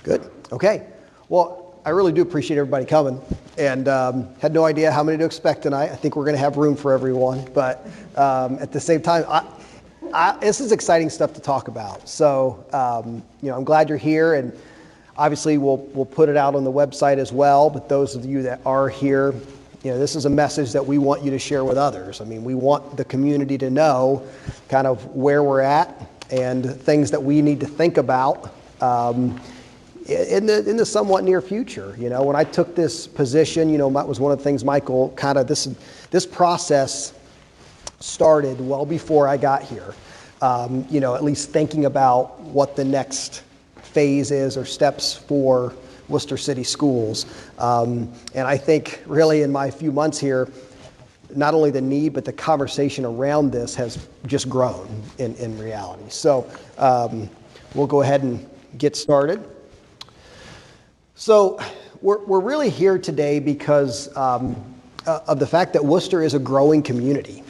Good. Okay. Well, I really do appreciate everybody coming, and had no idea how many to expect tonight. I think we're going to have room for everyone, but at the same time, this is exciting stuff to talk about. So, I'm glad you're here, and obviously we'll put it out on the website as well. But those of you that are here, this is a message that we want you to share with others. I mean, we want the community to know kind of where we're at and things that we need to think about in the somewhat near future. When I took this position, that was one of the things Michael kind of this process started well before I got here. At least thinking about what the next phase is or steps for Worcester City Schools. And I think really in my few months here, not only the need, but the conversation around this has just grown in reality. So we'll go ahead and get started. So we're really here today because of the fact that Worcester is a growing community.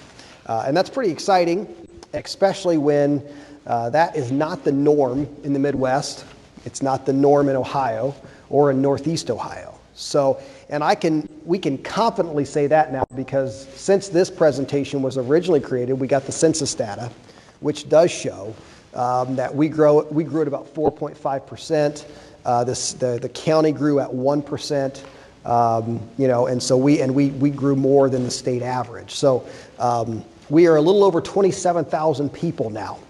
And that's pretty exciting, especially when that is not the norm in the Midwest. It's not the norm in Ohio or in Northeast Ohio. So, and we can confidently say that now because since this presentation was originally created, we got the census data, which does show that we grew at about 4.5%. The county grew at 1%. And so we grew more than the state average. So we are a little over 27,000 people now.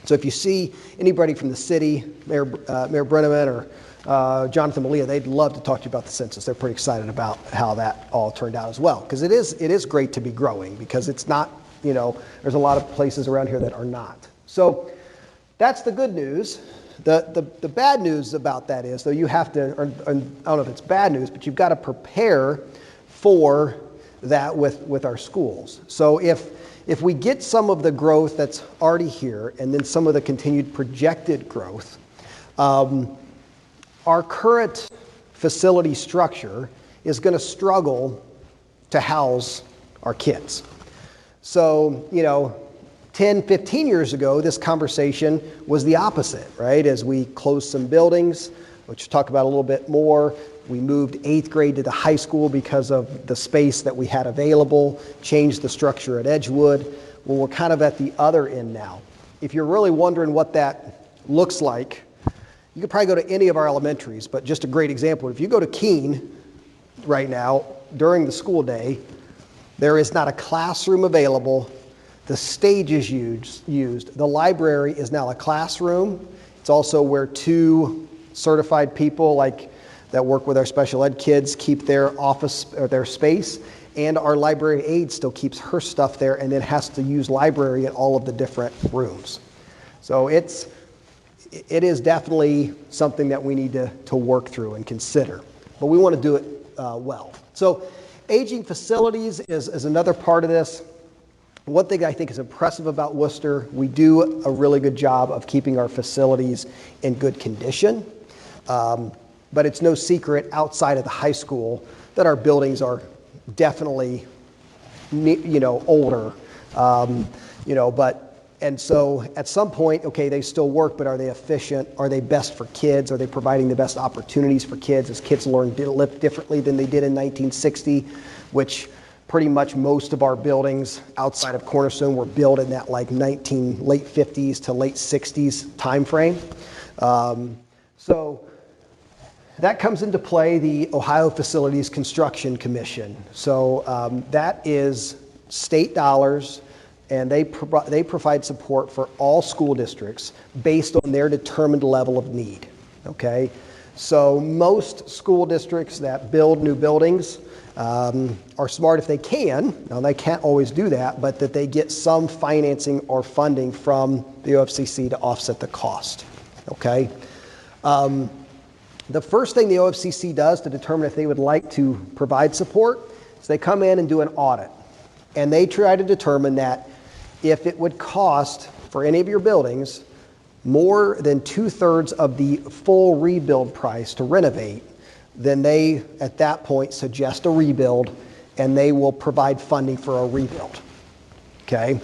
So if you see anybody from the city, Mayor Brenneman or Jonathan Malia, they'd love to talk to you about the census. They're pretty excited about how that all turned out as well. Because it is great to be growing because it's not, there's a lot of places around here that are not. So that's the good news. The bad news about that is, though, you have to, or I don't know if it's bad news, but you've got to prepare for that with our schools. So if we get some of the growth that's already here and then some of the continued projected growth, our current facility structure is going to struggle to house our kids. So, 10, 15 years ago, this conversation was the opposite, right? As we closed some buildings, which we'll talk about a little bit more, we moved 8th grade to the high school because of the space that we had available, changed the structure at Edgewood. Well, we're kind of at the other end now. If you're really wondering what that looks like, you could probably go to any of our elementaries, but just a great example. If you go to Keene right now, during the school day, there is not a classroom available. The stage is used. The library is now a classroom. It's also where 2 certified people that work with our special ed kids keep their office or their space, and our library aide still keeps her stuff there and then has to use library in all of the different rooms. So it is definitely something that we need to work through and consider, but we want to do it well. So aging facilities is another part of this. One thing I think is impressive about Worcester, we do a really good job of keeping our facilities in good condition. But it's no secret outside of the high school that our buildings are definitely, older. And so at some point, okay, they still work, but are they efficient? Are they best for kids? Are they providing the best opportunities for kids as kids learn to live differently than they did in 1960, which pretty much most of our buildings outside of Cornerstone were built in that late 50s to late 60s timeframe. So that comes into play, the Ohio Facilities Construction Commission. So that is state dollars, and they provide support for all school districts based on their determined level of need. Okay, so most school districts that build new buildings are smart if they can. Now they can't always do that, but that they get some financing or funding from the OFCC to offset the cost. Okay. The first thing the OFCC does to determine if they would like to provide support is they come in and do an audit. And they try to determine that if it would cost for any of your buildings more than 2/3 of the full rebuild price to renovate, then they, at that point, suggest a rebuild, and they will provide funding for a rebuild. Okay?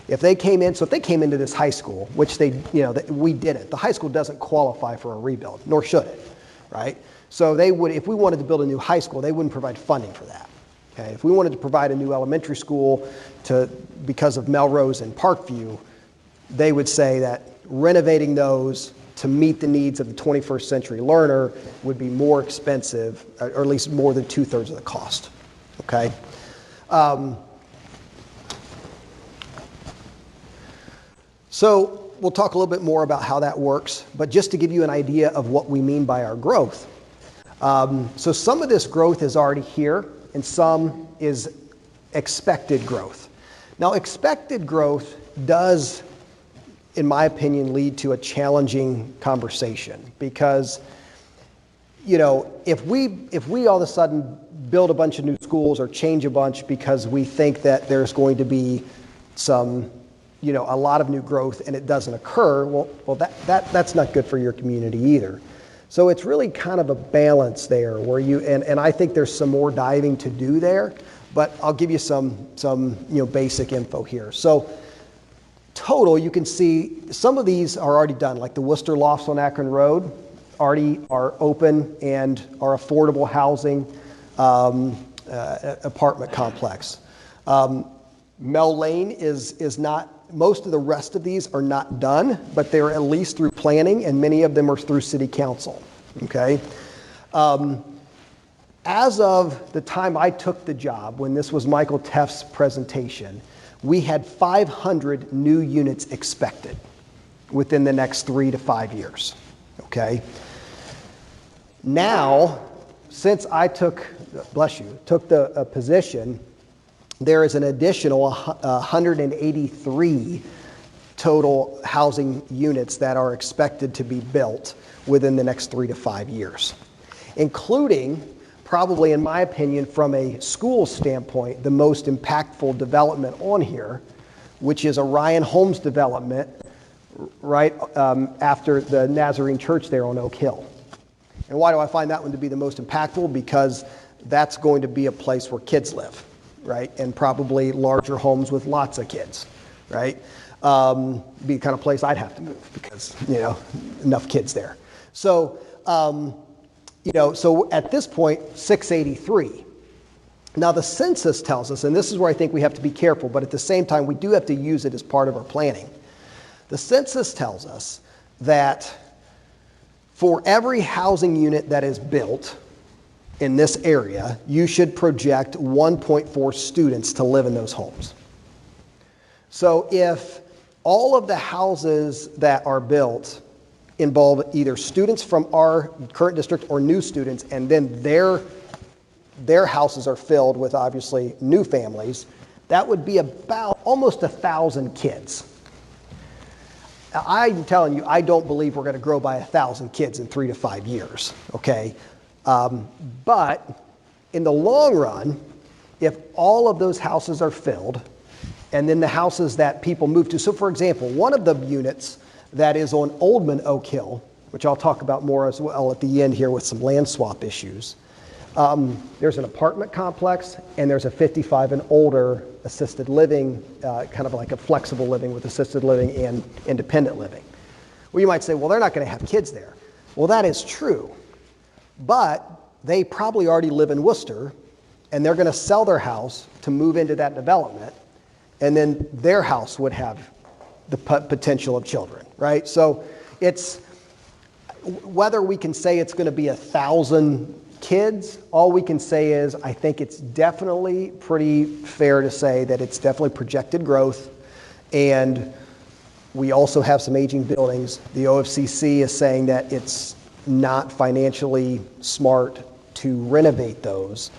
If they came into this high school, which we did it, the high school doesn't qualify for a rebuild, nor should it, right? So if we wanted to build a new high school, they wouldn't provide funding for that. Okay? If we wanted to provide a new elementary school because of Melrose and Parkview, they would say that renovating those to meet the needs of the 21st century learner would be more expensive, or at least more than 2/3 of the cost. Okay? So we'll talk a little bit more about how that works, but just to give you an idea of what we mean by our growth. So some of this growth is already here, and some is expected growth. Now, expected growth does, in my opinion, lead to a challenging conversation because, if we all of a sudden build a bunch of new schools or change a bunch because we think that there's going to be a lot of new growth and it doesn't occur, well, that's not good for your community either. So it's really kind of a balance there where and I think there's some more diving to do there, but I'll give you some basic info here. So total, you can see some of these are already done, like the Worcester Lofts on Akron Road already are open and are affordable housing apartment complex. Mel Lane is not. Most of the rest of these are not done, but they're at least through planning, and many of them are through city council. Okay. As of the time I took the job, when this was Michael Teff's presentation, we had 500 new units expected within the next 3 to 5 years. Okay. Now, since I took the position, there is an additional 183 total housing units that are expected to be built within the next 3 to 5 years, including, probably in my opinion, from a school standpoint, the most impactful development on here, which is a Ryan Homes development right after the Nazarene Church there on Oak Hill. And why do I find that one to be the most impactful? Because that's going to be a place where kids live. Right, and probably larger homes with lots of kids, right? Be the kind of place I'd have to move because, enough kids there. So, so at this point, 683. Now the census tells us, and this is where I think we have to be careful, but at the same time, we do have to use it as part of our planning. The census tells us that for every housing unit that is built in this area, you should project 1.4 students to live in those homes. So if all of the houses that are built involve either students from our current district or new students, and then their houses are filled with obviously new families, that would be about almost 1,000 kids. Now, I'm telling you, I don't believe we're going to grow by 1,000 kids in 3 to 5 years, okay? But in the long run, if all of those houses are filled, and then the houses that people move to, so for example, one of the units that is on Oldman Oak Hill, which I'll talk about more as well at the end here with some land swap issues, there's an apartment complex and there's a 55 and older assisted living, kind of like a flexible living with assisted living and independent living. Well, you might say, well, they're not going to have kids there. Well, that is true. But they probably already live in Worcester, and they're going to sell their house to move into that development, and then their house would have the potential of children, right? So it's whether we can say it's going to be 1,000 kids, all we can say is I think it's definitely pretty fair to say that it's definitely projected growth, and we also have some aging buildings. The OFCC is saying that it's not financially smart to renovate those.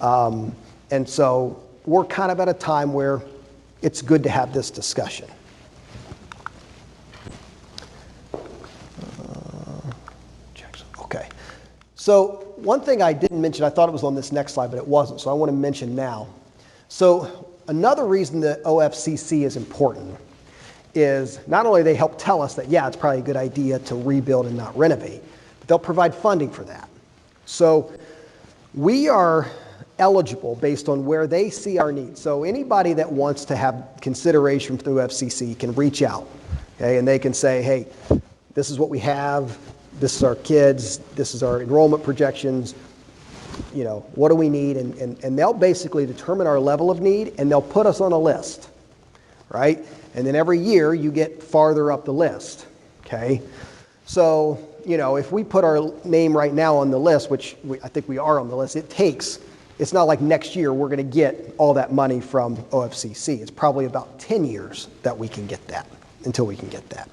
And so we're kind of at a time where it's good to have this discussion. Okay. So one thing I didn't mention, I thought it was on this next slide, but it wasn't, so I want to mention now. So another reason the OFCC is important is not only they help tell us that, yeah, it's probably a good idea to rebuild and not renovate, they'll provide funding for that. So we are eligible based on where they see our needs. So anybody that wants to have consideration through FCC can reach out, okay, and they can say, hey, this is what we have, this is our kids, this is our enrollment projections, what do we need? And they'll basically determine our level of need, and they'll put us on a list, right? And then every year you get farther up the list, okay? So, if we put our name right now on the list, which I think we are on the list, it's not like next year we're going to get all that money from OFCC. It's probably about 10 years that we can get that, until we can get that.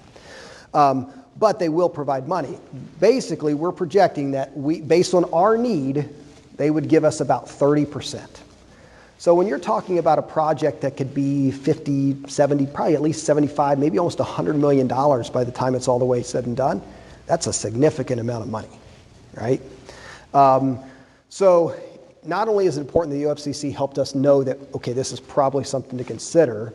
But they will provide money. Basically, we're projecting that based on our need, they would give us about 30%. So when you're talking about a project that could be 50, 70, probably at least 75, maybe almost $100 million by the time it's all the way said and done, that's a significant amount of money, right? So not only is it important the UFCC helped us know that, okay, this is probably something to consider,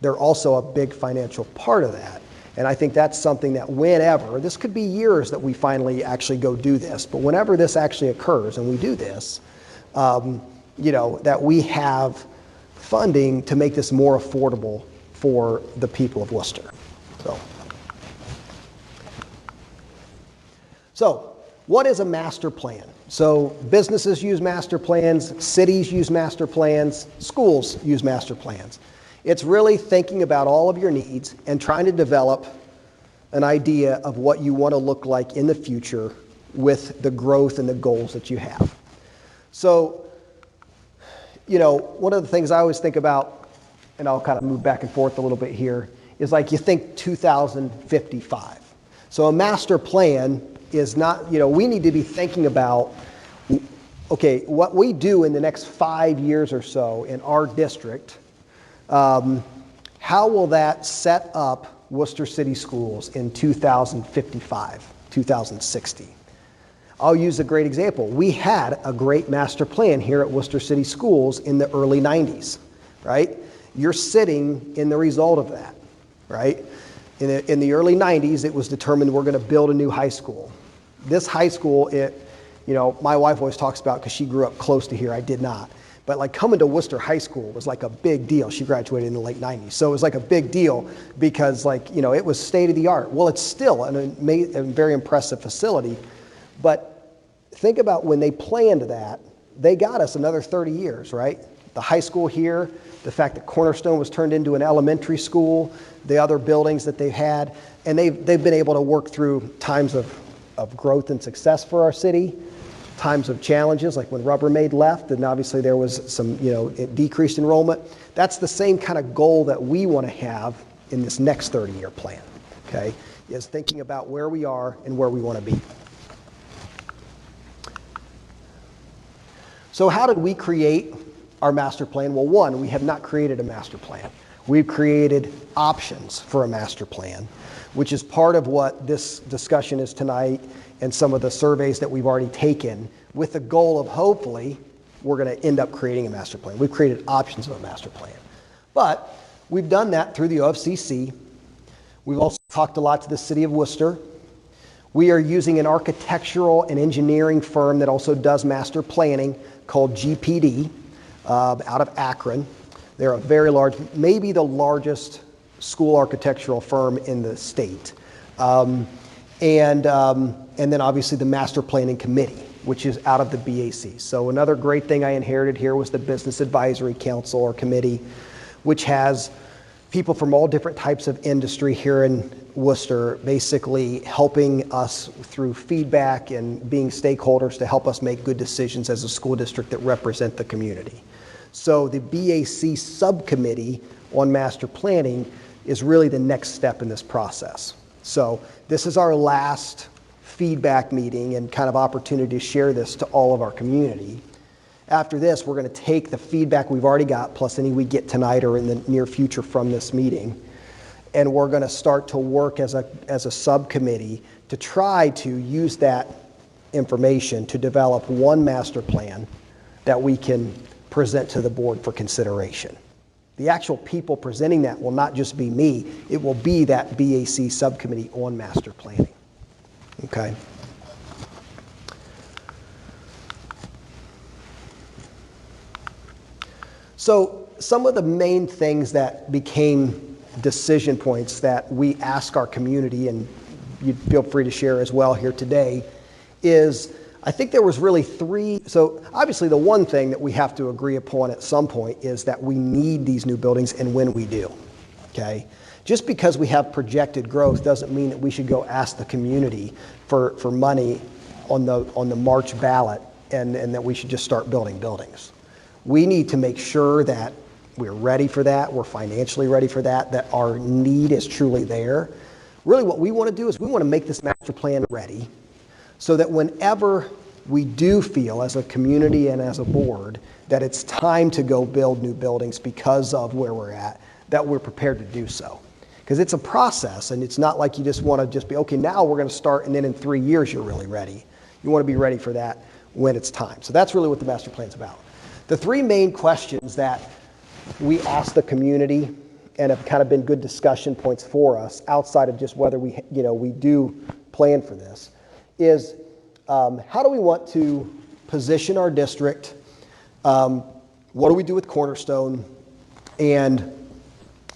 they're also a big financial part of that. And I think that's something that whenever, this could be years that we finally actually go do this, but whenever this actually occurs and we do this, that we have funding to make this more affordable for the people of Worcester. So what is a master plan? So businesses use master plans, cities use master plans, schools use master plans. It's really thinking about all of your needs and trying to develop an idea of what you want to look like in the future with the growth and the goals that you have. So, one of the things I always think about, and I'll kind of move back and forth a little bit here, is like you think 2055. So a master plan is not, we need to be thinking about, okay, what we do in the next 5 years or so in our district, how will that set up Worcester City Schools in 2055, 2060? I'll use a great example. We had a great master plan here at Worcester City Schools in the early 90s, right? You're sitting in the result of that, right? In the early 90s, it was determined we're going to build a new high school. This high school, my wife always talks about, because she grew up close to here, I did not. But like coming to Worcester High School was like a big deal. She graduated in the late 90s. So it was like a big deal because it was state of the art. Well, it's still a very impressive facility. But think about when they planned that, they got us another 30 years, right? The high school here, the fact that Cornerstone was turned into an elementary school, the other buildings that they've had, and they've been able to work through times of growth and success for our city, times of challenges, like when Rubbermaid left, and obviously there was some, decreased enrollment. That's the same kind of goal that we want to have in this next 30-year plan, okay, is thinking about where we are and where we want to be. So how did we create our master plan? Well, one, we have not created a master plan. We've created options for a master plan, which is part of what this discussion is tonight and some of the surveys that we've already taken, with the goal of hopefully we're going to end up creating a master plan. We've created options of a master plan. But we've done that through the OFCC. We've also talked a lot to the city of Worcester. We are using an architectural and engineering firm that also does master planning called GPD out of Akron. They're a very large, maybe the largest school architectural firm in the state. And then obviously the Master Planning Committee, which is out of the BAC. So another great thing I inherited here was the Business Advisory Council or Committee, which has people from all different types of industry here in Worcester, basically helping us through feedback and being stakeholders to help us make good decisions as a school district that represent the community. So the BAC subcommittee on master planning is really the next step in this process. So this is our last feedback meeting and kind of opportunity to share this to all of our community. After this, we're going to take the feedback we've already got, plus any we get tonight or in the near future from this meeting, and we're going to start to work as a subcommittee to try to use that information to develop one master plan that we can present to the board for consideration. The actual people presenting that will not just be me, it will be that BAC subcommittee on master planning. Okay. So some of the main things that became decision points that we ask our community, and you feel free to share as well here today, is I think there was really three. So obviously the one thing that we have to agree upon at some point is that we need these new buildings, and when we do, okay? Just because we have projected growth doesn't mean that we should go ask the community for money on the March ballot and that we should just start building buildings. We need to make sure that we're ready for that, we're financially ready for that, that our need is truly there. Really what we want to do is we want to make this master plan ready so that whenever we do feel as a community and as a board that it's time to go build new buildings because of where we're at, that we're prepared to do so. Because it's a process, and it's not like you just want to just be, okay, now we're going to start, and then in 3 years you're really ready. You want to be ready for that when it's time. So that's really what the master plan's about. The three main questions that we ask the community and have kind of been good discussion points for us outside of just whether we do plan for this is how do we want to position our district? What do we do with Cornerstone? And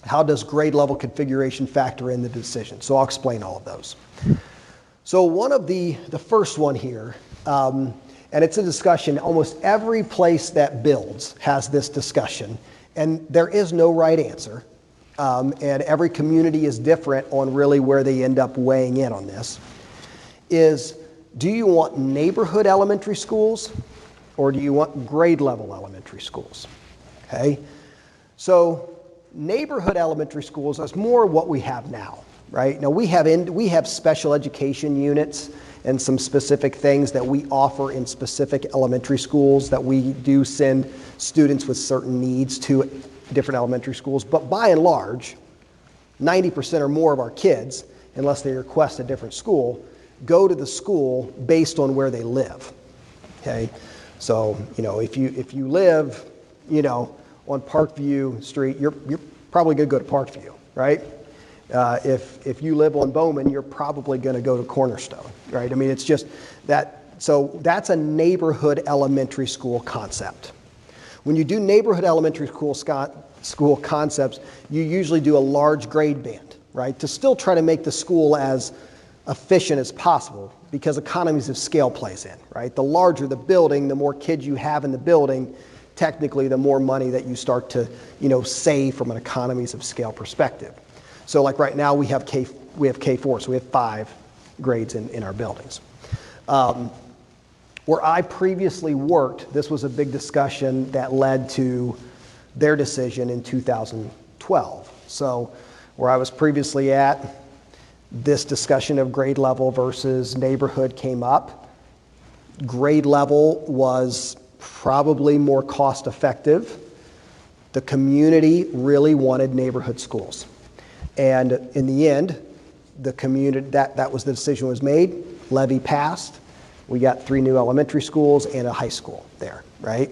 how does grade level configuration factor in the decision? So I'll explain all of those. So one of the first one here, and it's a discussion, almost every place that builds has this discussion, and there is no right answer. And every community is different on really where they end up weighing in on this, is do you want neighborhood elementary schools or do you want grade level elementary schools? Okay, so neighborhood elementary schools is more what we have now, right? Now we have special education units and some specific things that we offer in specific elementary schools that we do send students with certain needs to different elementary schools. But by and large, 90% or more of our kids, unless they request a different school, go to the school based on where they live. Okay, so if you live, on Parkview Street, you're probably going to go to Parkview, right? If you live on Bowman, you're probably going to go to Cornerstone, right? I mean, it's just that. So that's a neighborhood elementary school concept. When you do neighborhood elementary school concepts, you usually do a large grade band, right? To still try to make the school as efficient as possible because economies of scale plays in, right? The larger the building, the more kids you have in the building, technically the more money that you start to, save from an economies of scale perspective. So like right now we have K4, so we have 5 grades in our buildings. Where I previously worked, this was a big discussion that led to their decision in 2012. So where I was previously at, this discussion of grade level versus neighborhood came up. Grade level was probably more cost effective. The community really wanted neighborhood schools. And in the end, the community, that was the decision was made, levy passed. We got 3 new elementary schools and a high school there, right?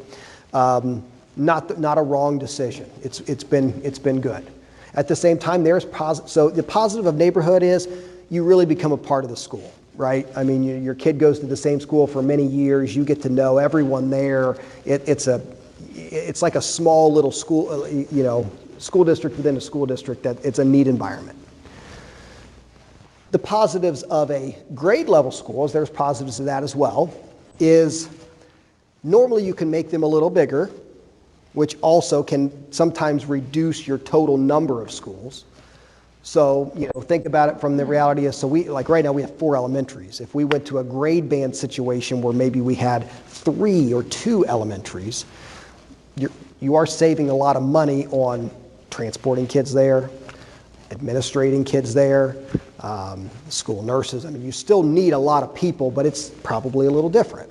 Not a wrong decision. It's been good. At the same time, so the positive of neighborhood is you really become a part of the school, right? I mean, your kid goes to the same school for many years. You get to know everyone there. It's like a small little school, school district within a school district. That it's a neat environment. The positives of a grade level schools, there's positives of that as well, is normally you can make them a little bigger, which also can sometimes reduce your total number of schools. So, think about it from the reality is, so right now we have 4 elementaries. If we went to a grade band situation where maybe we had 3 or 2 elementaries, you are saving a lot of money on transporting kids there, administrating kids there, school nurses. I mean, you still need a lot of people, but it's probably a little different.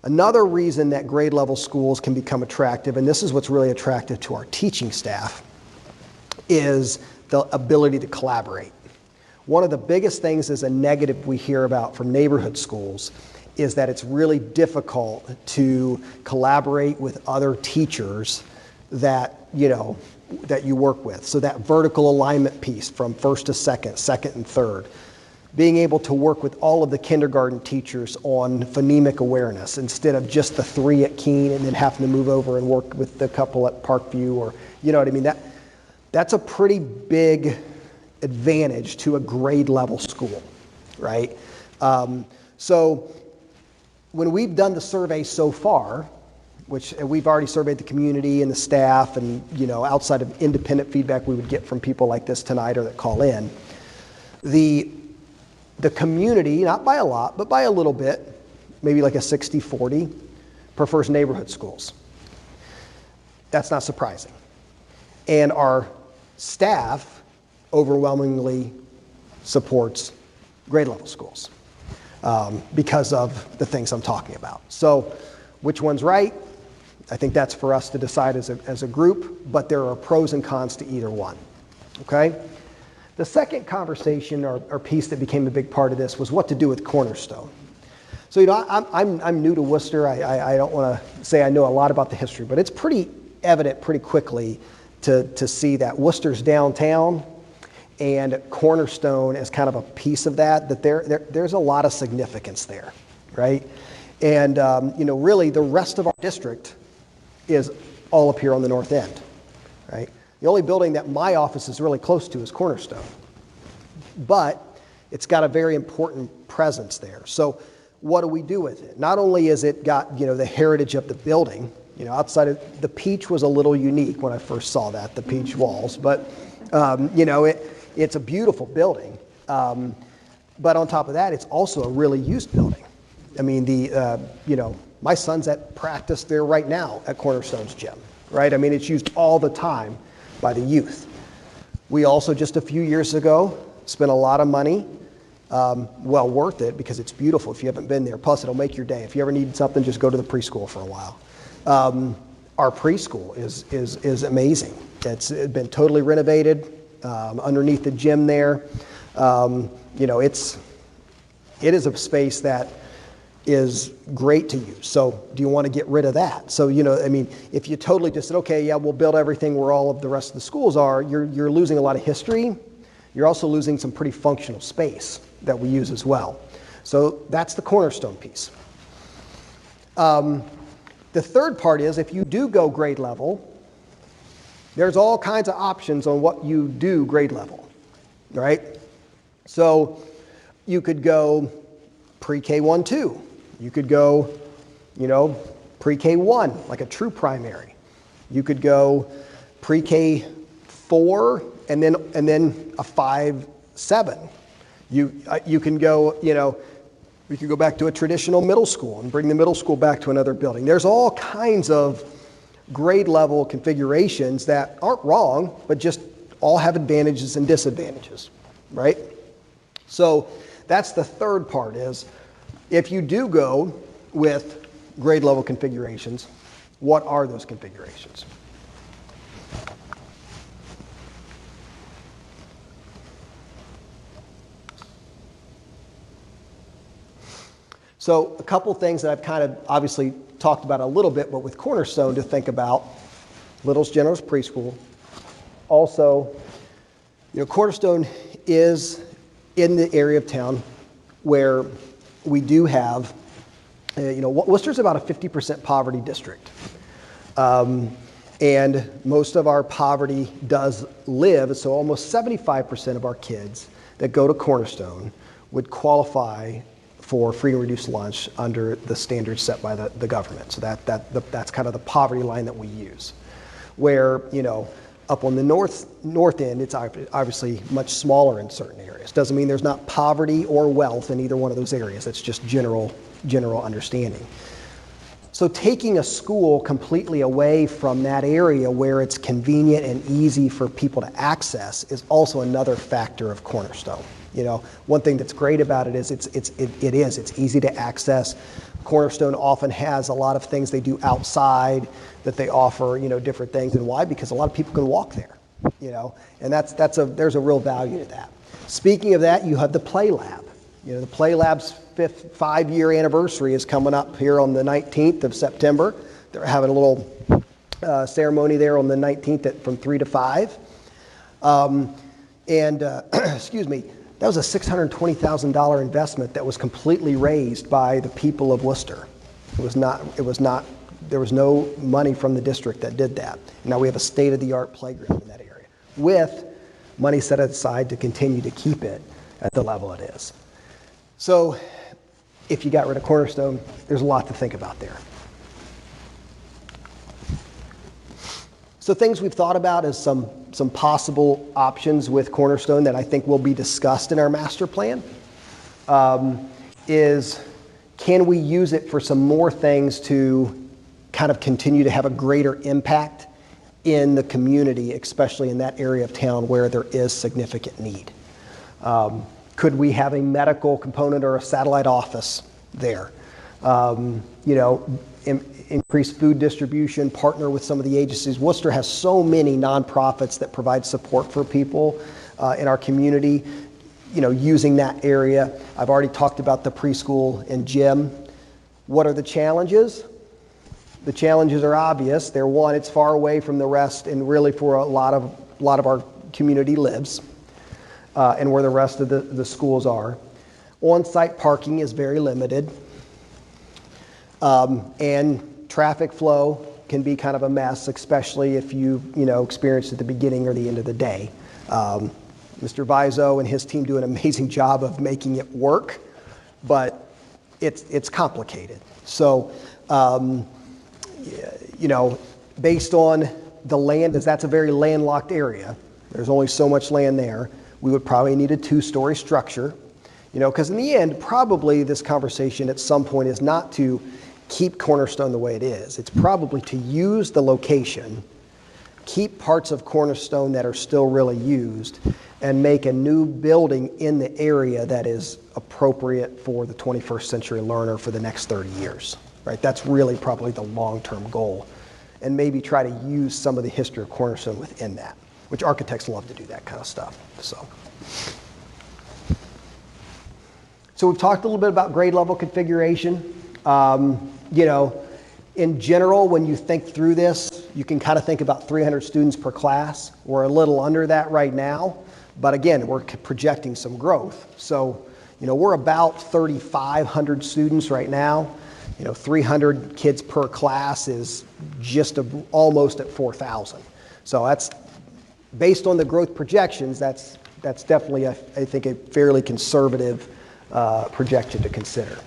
Another reason that grade level schools can become attractive, and this is what's really attractive to our teaching staff, is the ability to collaborate. One of the biggest things as a negative we hear about from neighborhood schools is that it's really difficult to collaborate with other teachers that you work with. So that vertical alignment piece from first to second, second and third, being able to work with all of the kindergarten teachers on phonemic awareness instead of just the 3 at Keene and then having to move over and work with the couple at Parkview, or you know what I mean. That's a pretty big advantage to a grade level school, right? So when we've done the survey so far, which we've already surveyed the community and the staff, and you know, outside of independent feedback we would get from people like this tonight or that call in, the community, not by a lot, but by a little bit, maybe like a 60-40, prefers neighborhood schools. That's not surprising. And our staff overwhelmingly supports grade level schools because of the things I'm talking about. So which one's right? I think that's for us to decide as a group, but there are pros and cons to either one, okay? The second conversation or piece that became a big part of this was what to do with Cornerstone. So, you know, I'm new to Worcester. I don't want to say I know a lot about the history, but it's pretty evident pretty quickly to see that Worcester's downtown and Cornerstone as kind of a piece of that there's a lot of significance there, right? And, you know, really the rest of our district is all up here on the north end, right? The only building that my office is really close to is Cornerstone, but it's got a very important presence there. So what do we do with it? Not only is it got, you know, the heritage of the building, you know, outside of the peach was a little unique when I first saw that, the peach walls, but, you know, it's a beautiful building. But on top of that, it's also a really used building. I mean, you know, my son's at practice there right now at Cornerstone's gym, right? I mean, it's used all the time by the youth. We also, just a few years ago, spent a lot of money, well worth it because it's beautiful if you haven't been there. Plus, it'll make your day. If you ever need something, just go to the preschool for a while. Our preschool is amazing. It's been totally renovated underneath the gym there. You know, it is a space that is great to use. So do you want to get rid of that? So, you know, I mean, if you totally just said, okay, yeah, we'll build everything where all of the rest of the schools are, you're losing a lot of history. You're also losing some pretty functional space that we use as well. So that's the Cornerstone piece. The third part is if you do go grade level, there's all kinds of options on what you do grade level, right? So you could go pre-K 1-2. You could go, you know, pre-K 1, like a true primary. You could go pre-K 4 and then a 5-7. You can go, you know, we could go back to a traditional middle school and bring the middle school back to another building. There's all kinds of grade level configurations that aren't wrong, but just all have advantages and disadvantages, right? So that's the third part is, if you do go with grade level configurations, what are those configurations? So a couple things that I've kind of obviously talked about a little bit, but with Cornerstone to think about, Little's General's Preschool. Also, you know, Cornerstone is in the area of town where we do have, you know, Worcester's about a 50% poverty district. And most of our poverty does live, so almost 75% of our kids that go to Cornerstone would qualify for free and reduced lunch under the standards set by the government. So that's kind of the poverty line that we use. Where, you know, up on the north end, it's obviously much smaller in certain areas. Doesn't mean there's not poverty or wealth in either one of those areas. It's just general understanding. So taking a school completely away from that area where it's convenient and easy for people to access is also another factor of Cornerstone. You know, one thing that's great about it is it's easy to access. Cornerstone often has a lot of things they do outside that they offer, you know, different things. And why? Because a lot of people can walk there, you know, and there's a real value to that. Speaking of that, you have the Play Lab. You know, the Play Lab's 5-year anniversary is coming up here on the 19th of September. They're having a little ceremony there on the 19th from 3 to 5. Excuse me, That was a $620,000 investment that was completely raised by the people of Worcester. There was no money from the district that did that. Now we have a state-of-the-art playground in that area with money set aside to continue to keep it at the level it is. So if you got rid of Cornerstone, there's a lot to think about there. So things we've thought about is some possible options with Cornerstone that I think will be discussed in our master plan. Is can we use it for some more things to kind of continue to have a greater impact in the community, especially in that area of town where there is significant need? Could we have a medical component or a satellite office there? Increase food distribution, partner with some of the agencies. Worcester has so many nonprofits that provide support for people in our community, using that area. I've already talked about the preschool and gym. What are the challenges? The challenges are obvious. They're one, it's far away from the rest and really for a lot of our community lives and where the rest of the schools are. On-site parking is very limited. And traffic flow can be kind of a mess, especially if you experienced at the beginning or the end of the day. Mr. Vizo and his team do an amazing job of making it work, but it's complicated. So, based on the land, as that's a very landlocked area, there's only so much land there, we would probably need a 2-story structure, because in the end, probably this conversation at some point is not to keep Cornerstone the way it is. It's probably to use the location, keep parts of Cornerstone that are still really used, and make a new building in the area that is appropriate for the 21st century learner for the next 30 years. Right? That's really probably the long-term goal. And maybe try to use some of the history of Cornerstone within that, which architects love to do that kind of stuff. So we've talked a little bit about grade level configuration. In general, when you think through this, you can kind of think about 300 students per class. We're a little under that right now, but again, we're projecting some growth. So, we're about 3,500 students right now. 300 kids per class is just almost at 4,000. So that's based on the growth projections. That's definitely, I think, a fairly conservative projection to consider.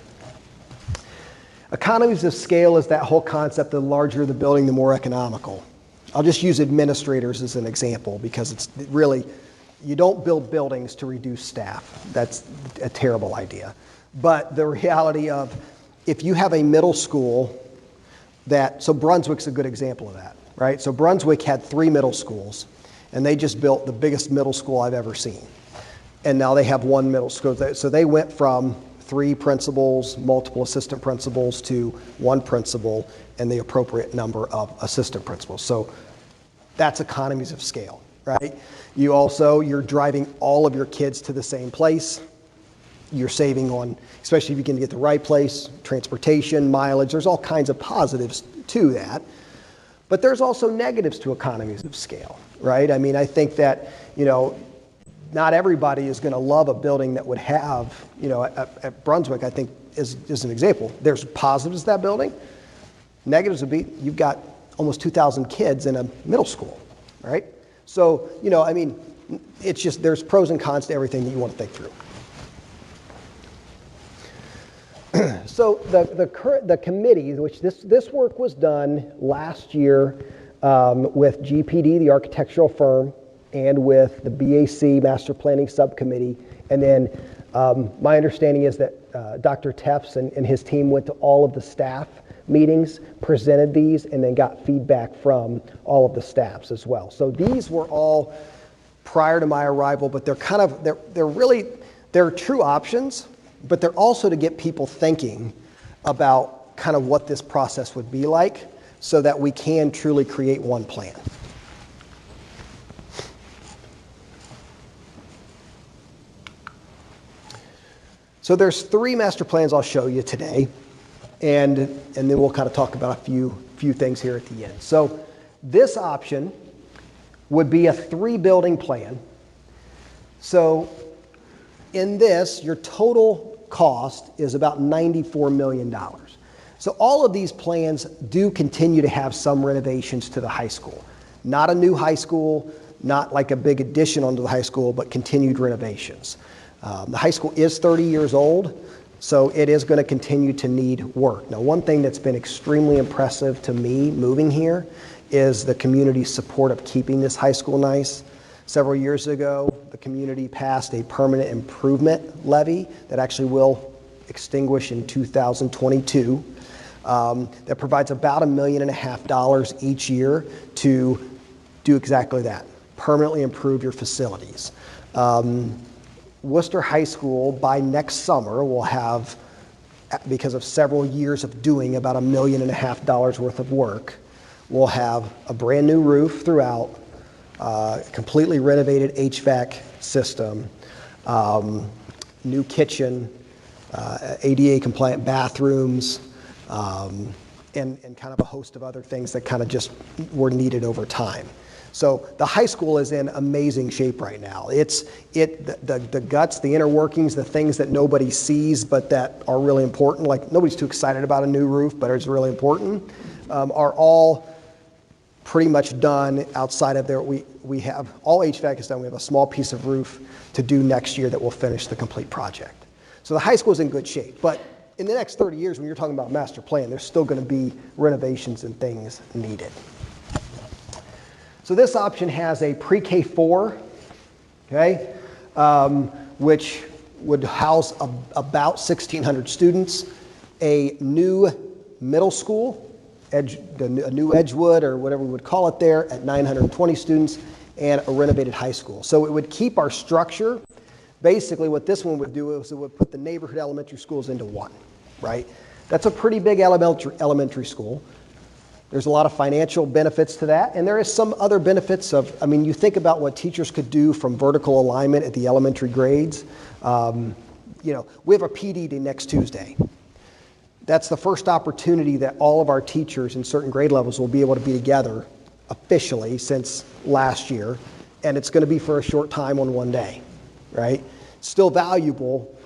Economies of scale is that whole concept: the larger the building, the more economical. I'll just use administrators as an example because it's really, you don't build buildings to reduce staff. That's a terrible idea. But the reality of, if you have a middle school so Brunswick's a good example of that, right? So Brunswick had 3 middle schools, and they just built the biggest middle school I've ever seen. And now they have 1 middle school. So they went from 3 principals, multiple assistant principals, to 1 principal and the appropriate number of assistant principals. So that's economies of scale, right? You're driving all of your kids to the same place. You're saving on, especially if you can get the right place, transportation, mileage. There's all kinds of positives to that. But there's also negatives to economies of scale, right? I mean, I think that, not everybody is going to love a building that would have, at Brunswick, I think, is an example. There's positives to that building. Negatives would be, you've got almost 2,000 kids in a middle school, right? So, it's just, there's pros and cons to everything that you want to think through. So the committee, which this work was done last year with GPD, the architectural firm, and with the BAC Master Planning Subcommittee. And then my understanding is that Dr. Tefts and his team went to all of the staff meetings, presented these, and then got feedback from all of the staffs as well. So these were all prior to my arrival, but they're true options, but they're also to get people thinking about kind of what this process would be like so that we can truly create one plan. So there's 3 master plans I'll show you today, and then we'll kind of talk about a few things here at the end. So this option would be a 3-building plan. So In this, your total cost is about $94 million. So all of these plans do continue to have some renovations to the high school. Not a new high school, not like a big addition onto the high school, but continued renovations. The high school is 30 years old, so it is going to continue to need work. Now, one thing that's been extremely impressive to me moving here is the community's support of keeping this high school nice. Several years ago, the community passed a permanent improvement levy that actually will extinguish in 2022 that provides about $1.5 million each year to do exactly that, permanently improve your facilities. Worcester High School by next summer will have, because of several years of doing about $1.5 million worth of work, we'll have a brand new roof throughout, completely renovated HVAC system, new kitchen, ADA compliant bathrooms, and kind of a host of other things that kind of just were needed over time. So the high school is in amazing shape right now. The guts, the inner workings, the things that nobody sees but that are really important, like nobody's too excited about a new roof, but it's really important, are all pretty much done. Outside of there, we have, all HVAC is done. We have a small piece of roof to do next year that will finish the complete project. So the high school is in good shape, but in the next 30 years, when you're talking about master plan, there's still going to be renovations and things needed. So this option has a pre-K 4, okay, which would house about 1,600 students, a new middle school, a new Edgewood or whatever we would call it there at 920 students, and a renovated high school. So it would keep our structure. Basically what this one would do is it would put the neighborhood elementary schools into one, right? That's a pretty big elementary school. There's a lot of financial benefits to that, and there is some other benefits of, I mean, you think about what teachers could do from vertical alignment at the elementary grades. We have a PD day next Tuesday. That's the first opportunity that all of our teachers in certain grade levels will be able to be together officially since last year, and it's going to be for a short time on one day, right? Still valuable,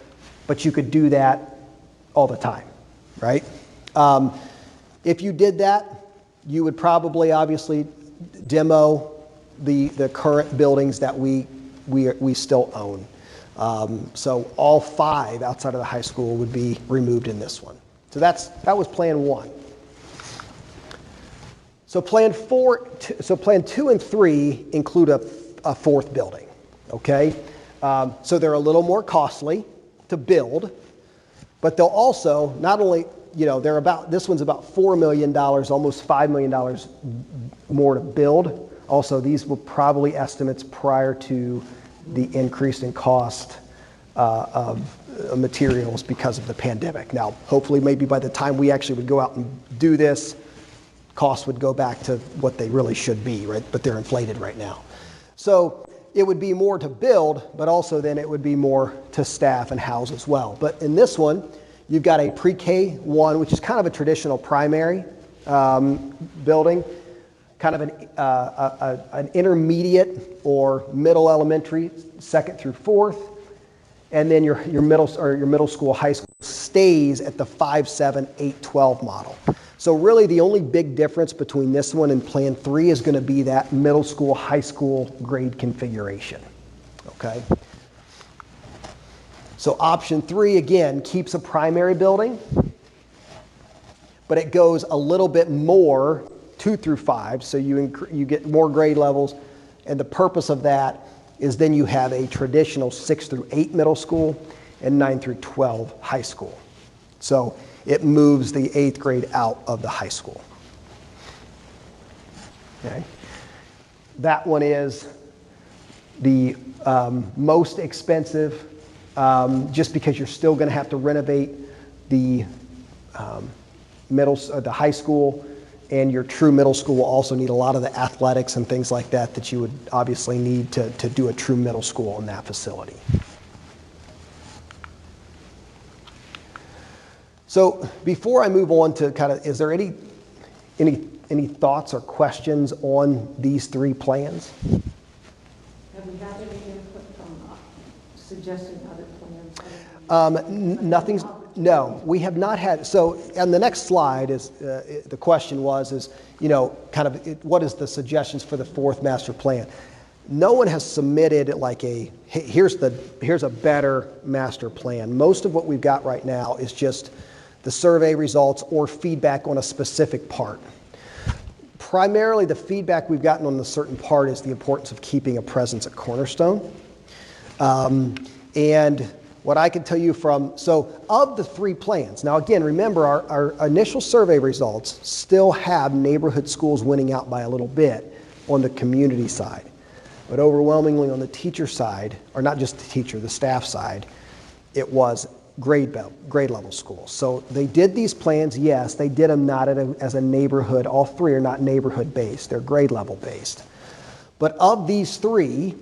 but you could do that all the time, right? If you did that, you would probably obviously demo the current buildings that we still own. So all 5 outside of the high school would be removed in this one. So that was plan 1. So plan 2 and 3 include a 4th building. Okay, so they're a little more costly to build, but they'll also not only, this one's about $4 million, almost $5 million more to build. Also, these were probably estimates prior to the increase in cost of materials because of the pandemic. Now, hopefully, maybe by the time we actually would go out and do this, costs would go back to what they really should be, right? But they're inflated right now. So it would be more to build, but also then it would be more to staff and house as well. But in this one, you've got a pre-K 1, which is kind of a traditional primary building, kind of an intermediate or middle elementary, 2nd through 4th, and then your middle school, high school stays at the 5-7, 8-12 model. So really the only big difference between this one and Plan 3 is going to be that middle school, high school grade configuration, okay? So option 3, again, keeps a primary building, but it goes a little bit more, 2 through 5, so you get more grade levels, and the purpose of that is then you have a traditional 6 through 8 middle school and 9 through 12 high school. So it moves the 8th grade out of the high school. Okay. That one is the most expensive, just because you're still going to have to renovate the the high school, and your true middle school will also need a lot of the athletics and things like that that you would obviously need to do a true middle school in that facility. So before I move on to kind of, is there any thoughts or questions on these 3 plans? Have we had any input from suggesting other plans? Nothing's, no, we have not had, so on the next slide is, the question was, kind of, what is the suggestions for the fourth master plan? No one has submitted like hey, here's a better master plan. Most of what we've got right now is just the survey results or feedback on a specific part. Primarily the feedback we've gotten on a certain part is the importance of keeping a presence at Cornerstone. And what I can tell you of the three plans, now again, remember our initial survey results still have neighborhood schools winning out by a little bit on the community side. But overwhelmingly on the teacher side, or not just the teacher, the staff side, it was grade level schools. So they did these plans, yes, they did them not as a neighborhood. All three are not neighborhood based, they're grade level based. But of these three,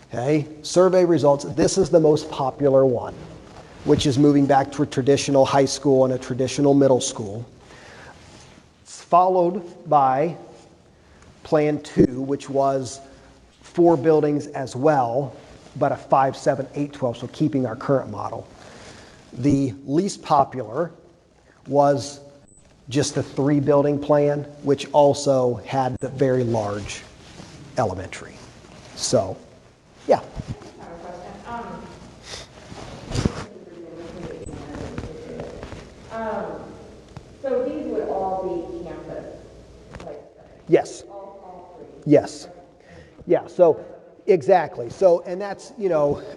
okay, survey results, this is the most popular one, which is moving back to a traditional high school and a traditional middle school. It's followed by Plan 2, which was 4 buildings as well, but a 5, 7, 8, 12, so keeping our current model. The least popular was just the 3 building plan, which also had the very large elementary. So, yeah. So these would all be campus? Yes. All 3? Yes. Yeah, so exactly. So, and that's,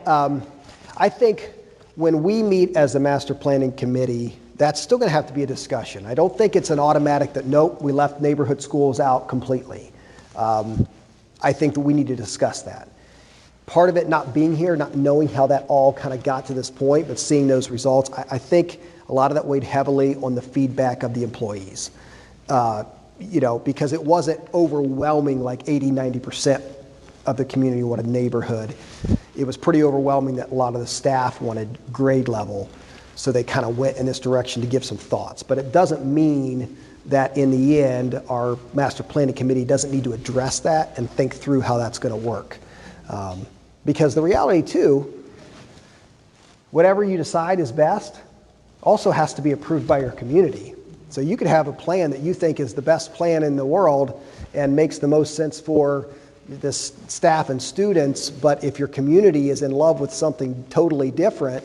I think when we meet as a master planning committee, that's still going to have to be a discussion. I don't think it's an automatic that, nope, we left neighborhood schools out completely. I think that we need to discuss that. Part of it not being here, not knowing how that all kind of got to this point, but seeing those results, I think a lot of that weighed heavily on the feedback of the employees. Because it wasn't overwhelming like 80, 90% of the community wanted neighborhood. It was pretty overwhelming that a lot of the staff wanted grade level. So they kind of went in this direction to give some thoughts. But it doesn't mean that in the end, our master planning committee doesn't need to address that and think through how that's going to work. Because the reality too, whatever you decide is best also has to be approved by your community. So you could have a plan that you think is the best plan in the world and makes the most sense for the staff and students, but if your community is in love with something totally different,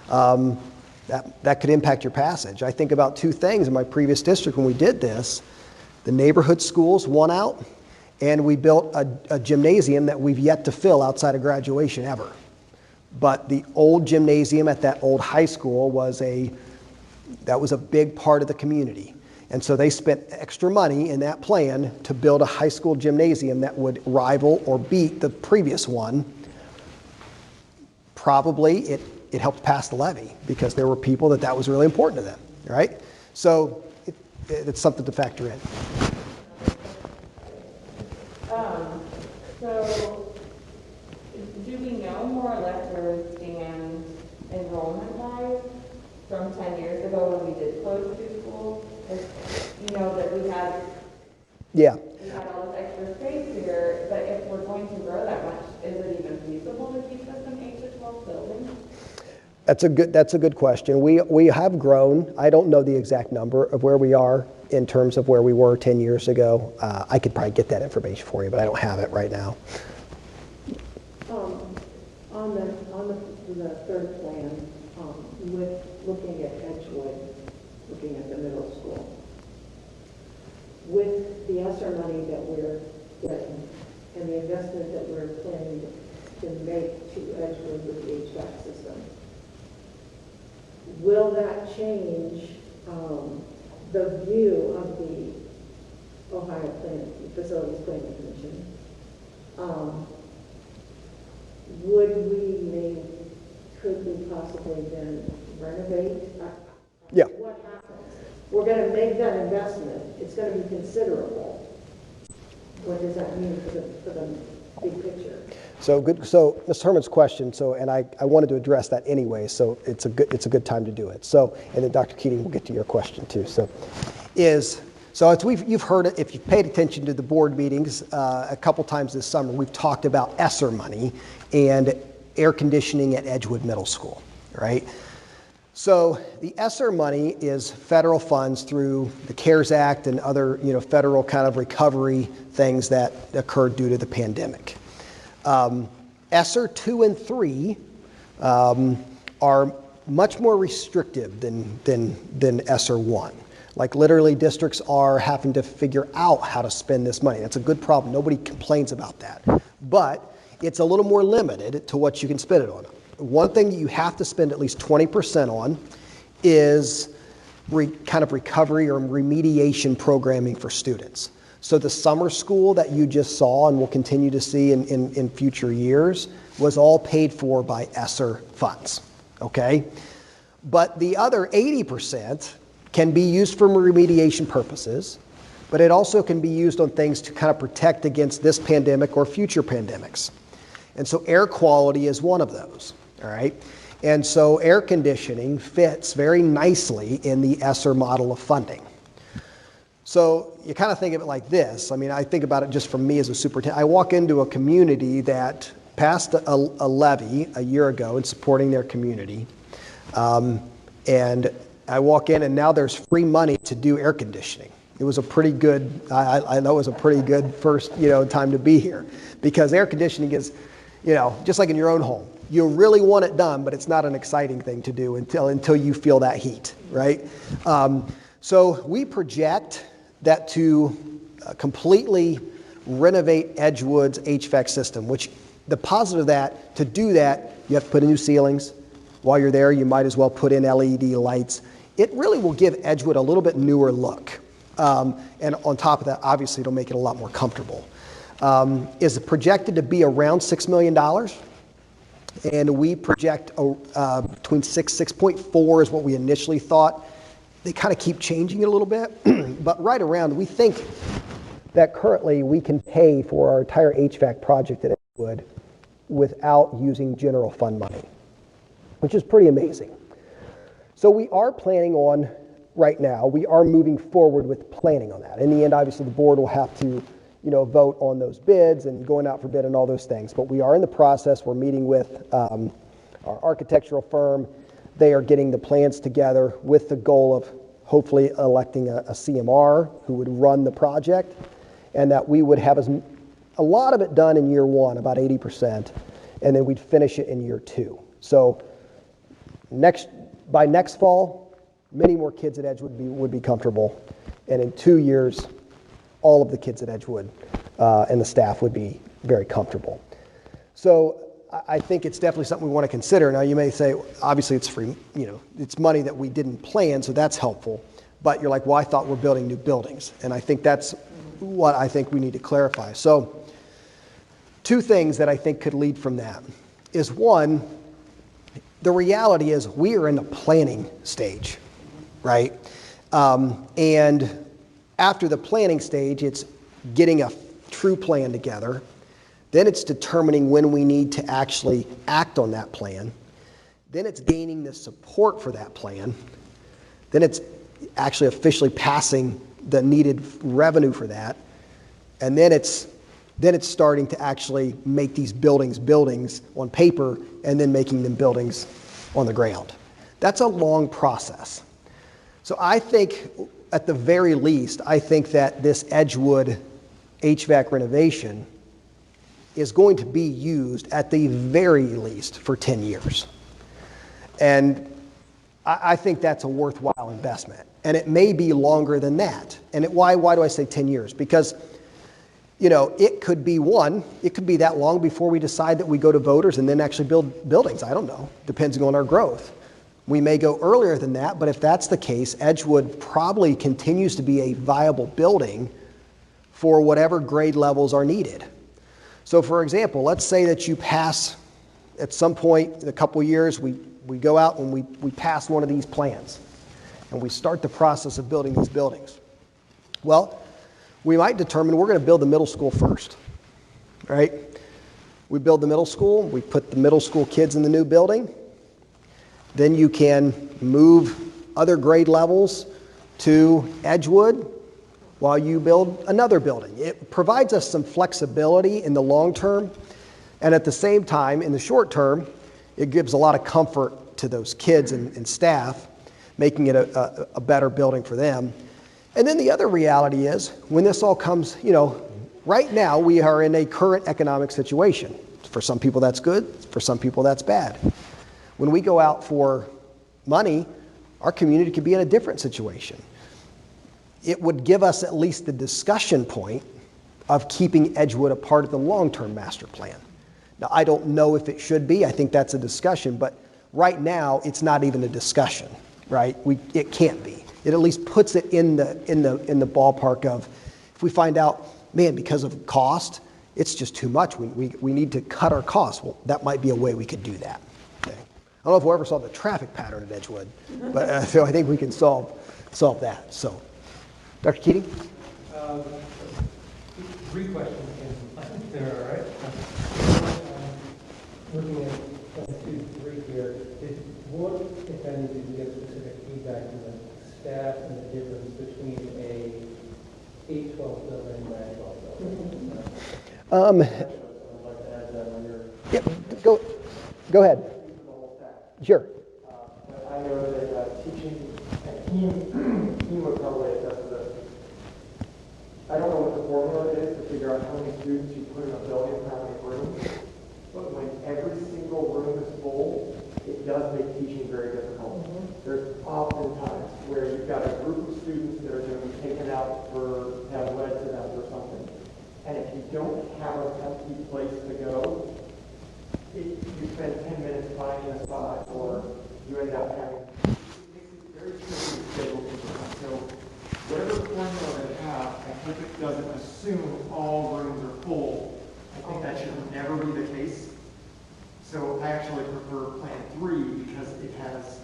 that could impact your passage. I think about 2 things in my previous district when we did this. The neighborhood schools won out, and we built a gymnasium that we've yet to fill outside of graduation ever. But the old gymnasium at that old high school was a big part of the community. And so they spent extra money in that plan to build a high school gymnasium that would rival or beat the previous one. Probably it helped pass the levy because there were people that was really important to them, right? So it's something to factor in. So do we know more or less where we stand enrollment-wise from 10 years ago when we did close 2 schools? That we had all this extra space here, but if we're going to grow that much, is it even feasible to keep this in 8 to 12 buildings? That's a good question. We have grown. I don't know the exact number of where we are in terms of where we were 10 years ago. I could probably get that information for you, but I don't have it right now. On the third plan, with looking at Edgewood, looking at the middle school, with the ESSER money that we're getting and the investment that we're planning to make to Edgewood with the HVAC system, will that change the view of the Ohio Facilities Planning Commission? Could we possibly then renovate? Yeah. What happens? We're going to make that investment. It's going to be considerable. What does that mean for the big picture? So good. So Ms. Herman's question. And I wanted to address that anyway. So it's a good time to do it. So and then Dr. Keating will get to your question too. You've heard it if you've paid attention to the board meetings a couple times this summer. We've talked about ESSER money, and air conditioning at Edgewood Middle School, right? So the ESSER money is federal funds through the CARES Act and other, federal kind of recovery things that occurred due to the pandemic. ESSER 2 and 3 are much more restrictive than ESSER 1. Like literally districts are having to figure out how to spend this money. That's a good problem. Nobody complains about that. But it's a little more limited to what you can spend it on. One thing that you have to spend at least 20% on is kind of recovery or remediation programming for students. So the summer school that you just saw and will continue to see in future years was all paid for by ESSER funds, okay? But the other 80% can be used for remediation purposes, but it also can be used on things to kind of protect against this pandemic or future pandemics. And so air quality is one of those, all right? And so air conditioning fits very nicely in the ESSER model of funding. So you kind of think of it like this. I mean, I think about it just from me as a superintendent. I walk into a community that passed a levy a year ago in supporting their community. And I walk in and now there's free money to do air conditioning. It was a pretty good, I know it was a pretty good first, time to be here, because air conditioning is, just like in your own home. You really want it done, but it's not an exciting thing to do until you feel that heat, right? So we project that to completely renovate Edgewood's HVAC system, which the positive of that, to do that, you have to put in new ceilings. While you're there, you might as well put in LED lights. It really will give Edgewood a little bit newer look. And on top of that, obviously, it'll make it a lot more comfortable. Is projected to be around $6 million. And we project between 6.4 is what we initially thought. They kind of keep changing it a little bit. But right around, we think that currently we can pay for our entire HVAC project at Edgewood without using general fund money, which is pretty amazing. So we are planning on, right now, we are moving forward with planning on that. In the end, obviously, the board will have to, vote on those bids and going out for bid and all those things. But we are in the process. We're meeting with our architectural firm. They are getting the plans together with the goal of hopefully electing a CMR who would run the project, and that we would have a lot of it done in year one, about 80%, and then we'd finish it in year two. So by next fall, many more kids at Edgewood would be comfortable, and in 2 years, all of the kids at Edgewood and the staff would be very comfortable. So I think it's definitely something we want to consider. Now, you may say, obviously, it's free, it's money that we didn't plan, so that's helpful. But you're like, well, I thought we're building new buildings. And I think that's what I think we need to clarify. So 2 things that I think could lead from that is, one, the reality is we are in the planning stage, right? And after the planning stage, it's getting a true plan together. Then it's determining when we need to actually act on that plan. Then it's gaining the support for that plan. Then it's actually officially passing the needed revenue for that. And then it's starting to actually make these buildings on paper and then making them buildings on the ground. That's a long process. So I think, at the very least, I think that this Edgewood HVAC renovation is going to be used at the very least for 10 years. And I think that's a worthwhile investment. And it may be longer than that. And why do I say 10 years? Because, it could be that long before we decide that we go to voters and then actually build buildings. I don't know, depending on our growth. We may go earlier than that, but if that's the case, Edgewood probably continues to be a viable building for whatever grade levels are needed. So for example, let's say that you pass, at some point in a couple of years, we go out and we pass one of these plans and we start the process of building these buildings. Well, we might determine we're going to build the middle school first, right? We build the middle school, we put the middle school kids in the new building. Then you can move other grade levels to Edgewood while you build another building. It provides us some flexibility in the long term And at the same time, in the short term, it gives a lot of comfort to those kids and staff, making it a better building for them. And then the other reality is, when this all comes, right now we are in a current economic situation. For some people that's good, for some people that's bad. When we go out for money, our community could be in a different situation. It would give us at least the discussion point of keeping Edgewood a part of the long-term master plan. Now, I don't know if it should be. I think that's a discussion, but right now it's not even a discussion, right? It can't be. It at least puts it in the ballpark of, if we find out, man, because of cost, it's just too much. We need to cut our costs. Well, that might be a way we could do that. Okay. I don't know if we'll ever solve the traffic pattern at Edgewood, but so I think we can solve that. So, Dr. Keating? 3 questions in there, all right? Looking at 2, 3 here, what, if any, did you get specific feedback from the staff and the difference between a 8-12 building and a 12 building? I'd like to add that when you're... Yep, go ahead. Sure. But I know that teaching, and Keem would probably attest to this. I don't know what the formula is to figure out how many students you put in a building and how many rooms, but when every single room is full, it does make teaching very difficult. There's often times where you've got a group of students that are going to be taken out for have lead to them or something, and if you don't have an empty place to go, you spend 10 minutes finding a spot, or you end up having, it makes it very tricky to schedule people. So whatever formula they have, I hope it doesn't assume all rooms are full. I think that should never be the case. So I actually prefer Plan 3 because it has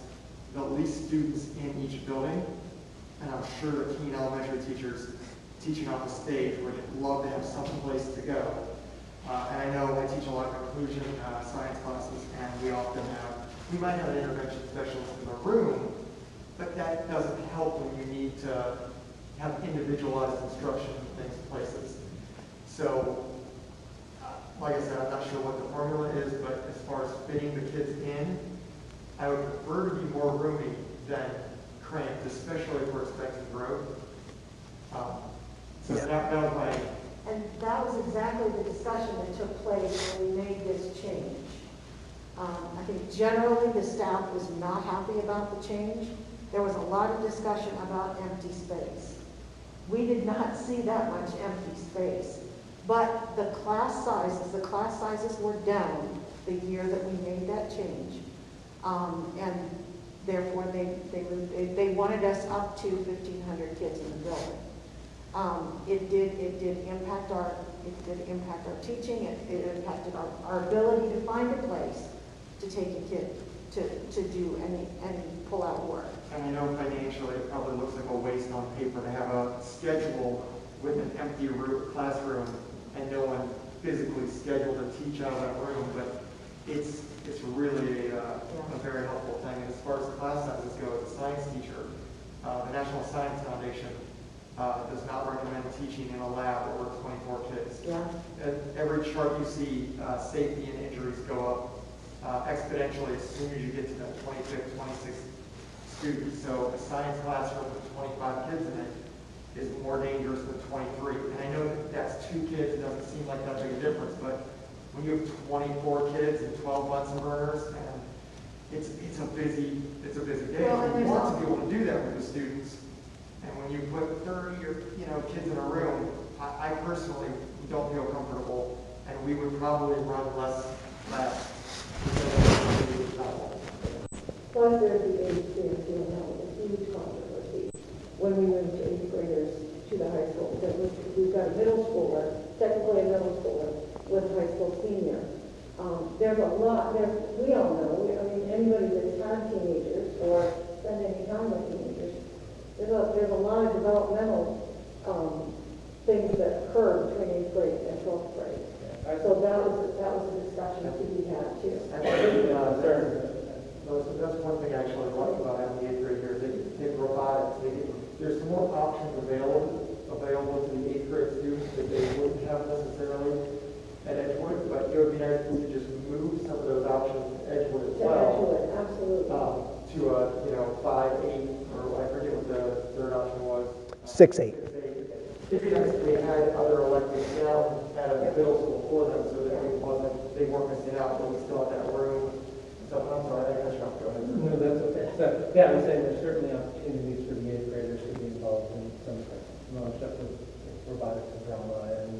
the least students in each building. And I'm sure the Keene elementary teachers teaching on the stage would love to have some place to go. And I know I teach a lot of inclusion science classes, and we might have an intervention specialist in the room, but that doesn't help when you need to have individualized instruction in things places. So, like I said, I'm not sure what the formula is, but as far as fitting the kids in, I would prefer to be more roomy than cramped, especially if we're expecting growth. So that was my... And that was exactly the discussion that took place when we made this change. I think generally the staff was not happy about the change. There was a lot of discussion about empty space. We did not see that much empty space. But the class sizes were down the year that we made that change. And therefore they wanted us up to 1,500 kids in the building. It did impact our teaching. It impacted our ability to find a place to take a kid to do any pull-out work. And I know financially it probably looks like a waste on paper to have a schedule with an empty classroom and no one physically scheduled to teach out of that room, but it's really a very helpful thing. And as far as class sizes go, as a science teacher, the National Science Foundation does not recommend teaching in a lab over 24 kids. Yeah. Every chart you see, safety and injuries go up exponentially as soon as you get to that 25th, 26th student. So a science classroom with 25 kids in it is more dangerous than 23. And I know that's 2 kids, it doesn't seem like that big a difference, but when you have 24 kids and 12 Bunsen burners, and it's a busy day. Well, and you want to be able to do that with the students. And when you put 30 or kids in a room, I personally don't feel comfortable, and we would probably run less labs. Plus, there's the age difference, that was a huge controversy when we moved 8th graders to the high school. We've got a middle schooler, technically a middle schooler, with a high school senior. There's a lot, we all know, anybody that's had teenagers or spent any time with teenagers, there's a lot of developmental things that occur between 8th grade and 12th grade. So that was a discussion that we had too. That's one thing I actually like about having the 8th grade here. They take robotics. There's more options available to the 8th grade students that they wouldn't have necessarily at Edgewood. But it would be nice 6-8. It'd be nice if we had other electives now at a middle school for them, so that they weren't missing out, but we still have that room. So I'm sorry, I got you off. Go ahead. No, that's okay. So, yeah, I'm saying there's certainly opportunities for the eighth graders to be involved in some stuff with robotics and drama and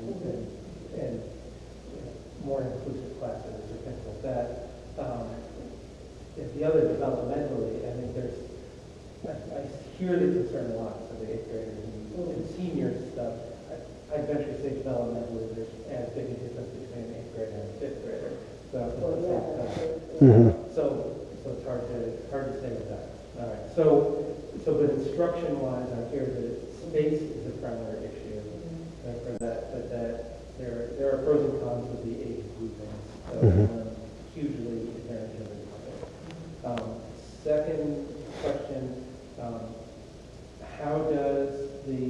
you know, more inclusive classes or things like that. The other developmentally, I think I hear the concern a lot for the eighth graders and seniors stuff. I venture to say developmentally, there's as big a difference between an eighth grader and a fifth grader. So it's hard to say with that. All right. But instruction-wise, I hear that space is a primary issue for that. But that there are pros and cons with the age grouping. So hugely apparent to everybody. Second question: how does the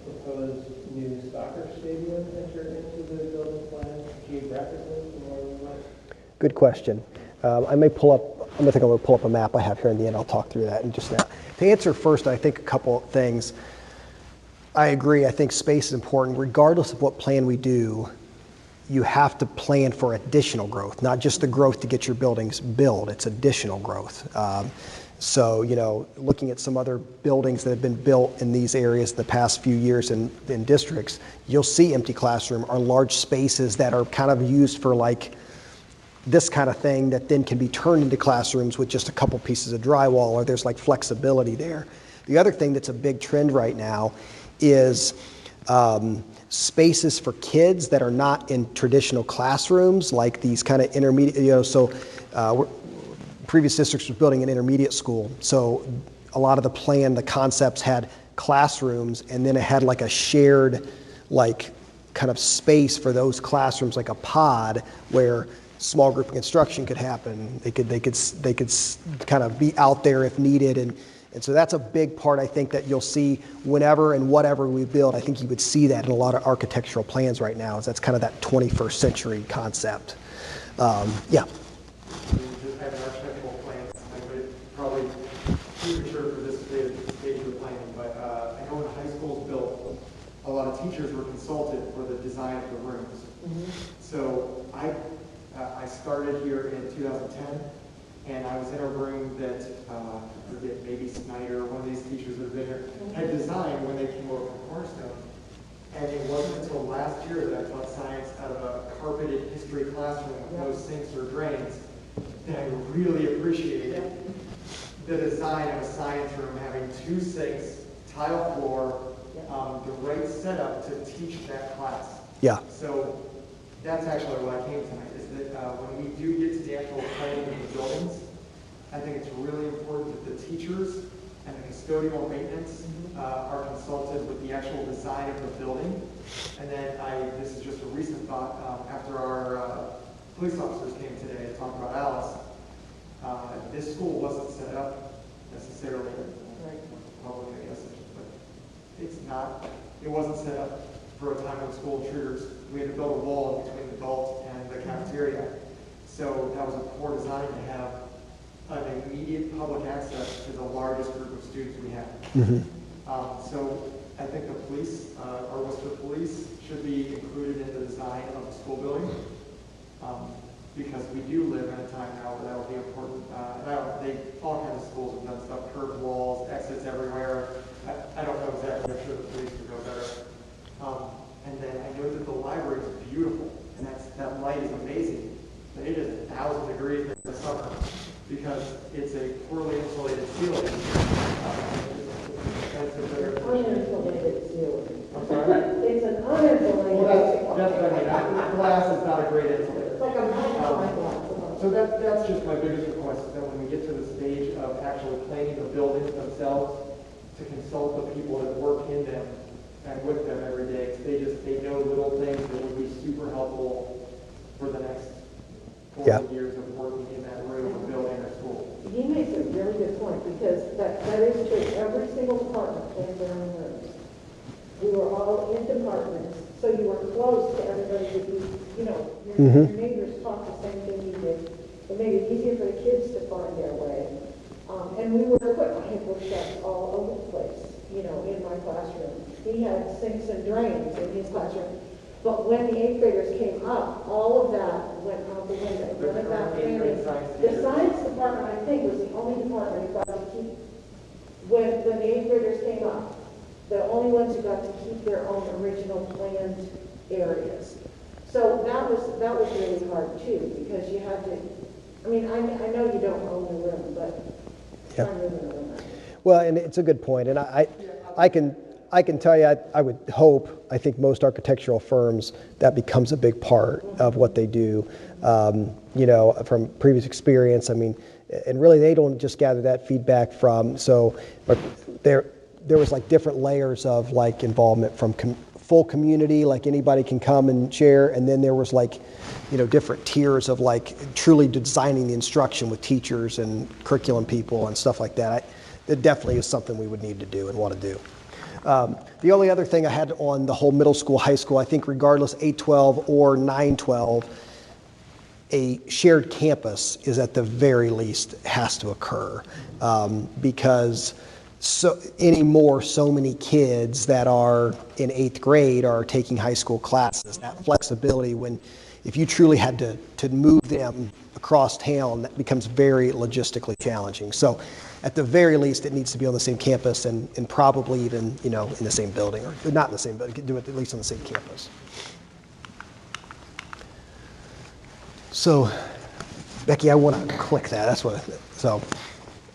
proposed new soccer stadium enter into the building plan geographically from where we went? Good question. I'm going to pull up a map I have here in the end. I'll talk through that in just now. To answer first, I think a couple of things. I agree. I think space is important. Regardless of what plan we do, you have to plan for additional growth, not just the growth to get your buildings built. It's additional growth. So, looking at some other buildings that have been built in these areas the past few years in districts, you'll see empty classroom or large spaces that are kind of used for like this kind of thing that then can be turned into classrooms with just a couple pieces of drywall, or there's like flexibility there. The other thing that's a big trend right now is spaces for kids that are not in traditional classrooms, like these kind of intermediate, previous districts was building an intermediate school. So a lot of the concepts had classrooms, and then it had like a shared, like kind of space for those classrooms, like a pod where small group instruction could happen. They could kind of be out there if needed, and so that's a big part. I think that you'll see whenever and whatever we build. I think you would see that in a lot of architectural plans right now. Is that's kind of that 21st century concept. Yeah. Just having architectural plans, I would probably premature for this stage of the planning, but I know when high schools built, a lot of teachers were consulted for the design of the rooms. So I started here in 2010, and I was in a room that, I forget, maybe Snyder, one of these teachers that have been here, had designed when they came over from Cornerstone. And it wasn't until last year that I taught science out of a carpeted history classroom with no sinks or drains that I really appreciated the design of a science room having 2 sinks, tile floor, the right setup to teach that class. Yeah. So that's actually why I came tonight, is that when we do get to the actual planning of the buildings, I think it's really important that the teachers and the custodial maintenance are consulted with the actual design of the building. And then this is just a recent thought, after our police officers came today to talk about Alice, this school wasn't set up necessarily, public, I guess, but it wasn't set up for a time when school intruders. We had to build a wall between the adult and the cafeteria. So that was a poor design to have an immediate public access to the largest group of students we have. So I think the police, or Worcester Police, should be included in the design of the school building, because we do live in a time now where that will be important. All kinds of schools have done stuff, curved walls, exits everywhere. I don't know exactly, I'm sure the police would know better. And then I know that the library is beautiful, and that light is amazing, but it is 1,000 degrees in the summer because it's a poorly insulated ceiling. That's a better Uninsulated ceiling. I'm sorry? It's an uninsulated. Well, that's what I mean. Glass is not a great insulator. It's like a magnifying glass. So that's just my biggest request, is that when we get to the stage of actually planning the buildings themselves, to consult the people that work in them and with them every day. They know little things that would be super helpful for the next 40 years of working in that room or building a school. He makes a very good point, because that is true. Every single department plans their own rooms. We were all in departments, so you were close to everybody that your neighbors talked the same thing you did. It made it easier for the kids to find their way. And we were equipped. I had bookshelves all over the place, in my classroom. He had sinks and drains in his classroom. But when the 8th graders came up, all of that went out the window. None of that came. The science department, I think, was the only department who got to keep, when the 8th graders came up, the only ones who got to keep their own original planned areas. So that was really hard too, because you had to, I mean, I know you don't own the room, but Yeah. I'm living in a room. Well, and it's a good point, and I can tell you, I would hope, I think most architectural firms, that becomes a big part of what they do. You know, from previous experience, I mean, and really they don't just gather that feedback from, so there was like different layers of like involvement from full community, like anybody can come and share, and then there was like, you know, different tiers of like truly designing the instruction with teachers and curriculum people and stuff like that. It definitely is something we would need to do and want to do. The only other thing I had on the whole middle school, high school, I think regardless 8-12 or 9-12, a shared campus is at the very least has to occur, because so many kids that are in 8th grade are taking high school classes. That flexibility, when if you truly had to move them across town, that becomes very logistically challenging. So at the very least, it needs to be on the same campus and probably even, you know, in the same building, or not in the same, but do it at least on the same campus. So, Becky, I want to click that. That's what. So,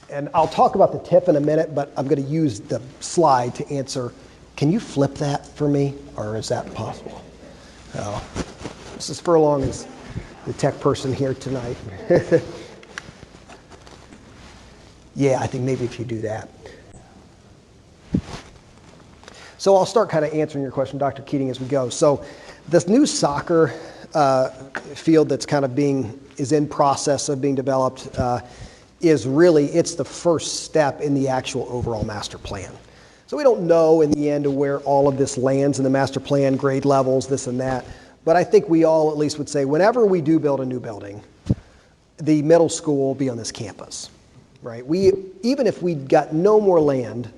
and I'll talk about the tip in a minute, but I'm going to use the slide to answer. Can you flip that for me, or is that possible? Oh, this is Furlong is the tech person here tonight. Yeah, I think maybe if you do that. So I'll start kind of answering your question, Dr. Keating, as we go. So this new soccer field that's kind of is in process of being developed is really, it's the first step in the actual overall master plan. So we don't know in the end of where all of this lands in the master plan, grade levels, this and that. But I think we all at least would say whenever we do build a new building, the middle school will be on this campus, right? Even if we got no more land,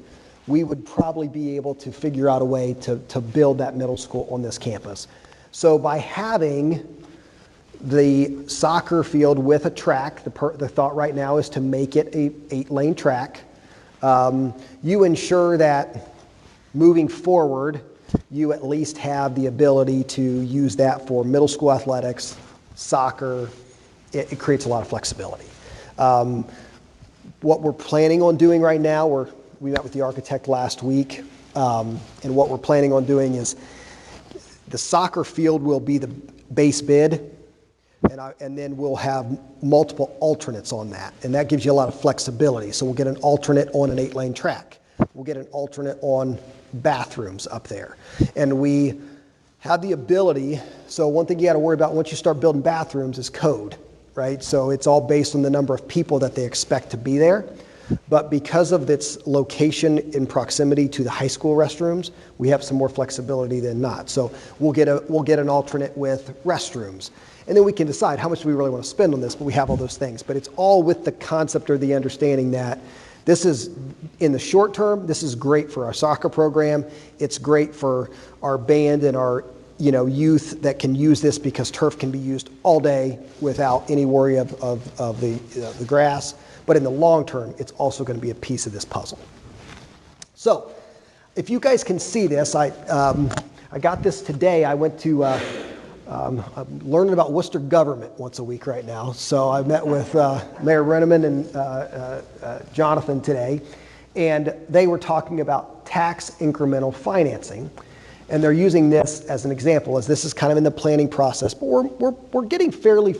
we would probably be able to figure out a way to build that middle school on this campus. So by having the soccer field with a track, the thought right now is to make it a 8-lane track. You ensure that moving forward, you at least have the ability to use that for middle school athletics, soccer. It creates a lot of flexibility. What we're planning on doing right now, we met with the architect last week, and what we're planning on doing is the soccer field will be the base bid, and then we'll have multiple alternates on that, and that gives you a lot of flexibility. So we'll get an alternate on an 8-lane track. We'll get an alternate on bathrooms up there. And we have the ability, so one thing you got to worry about once you start building bathrooms is code, right? So it's all based on the number of people that they expect to be there. But because of its location in proximity to the high school restrooms, we have some more flexibility than not. So we'll get an alternate with restrooms. And then we can decide how much do we really want to spend on this, but we have all those things. But it's all with the concept or the understanding that this is, in the short term, this is great for our soccer program. It's great for our band and our youth that can use this because turf can be used all day without any worry of the grass. But in the long term, it's also going to be a piece of this puzzle. So if you guys can see this, I got this today. I went to, I'm learning about Worcester government once a week right now. So I met with Mayor Renneman and Jonathan today, and they were talking about tax incremental financing. And they're using this as an example, as this is kind of in the planning process, but we're getting fairly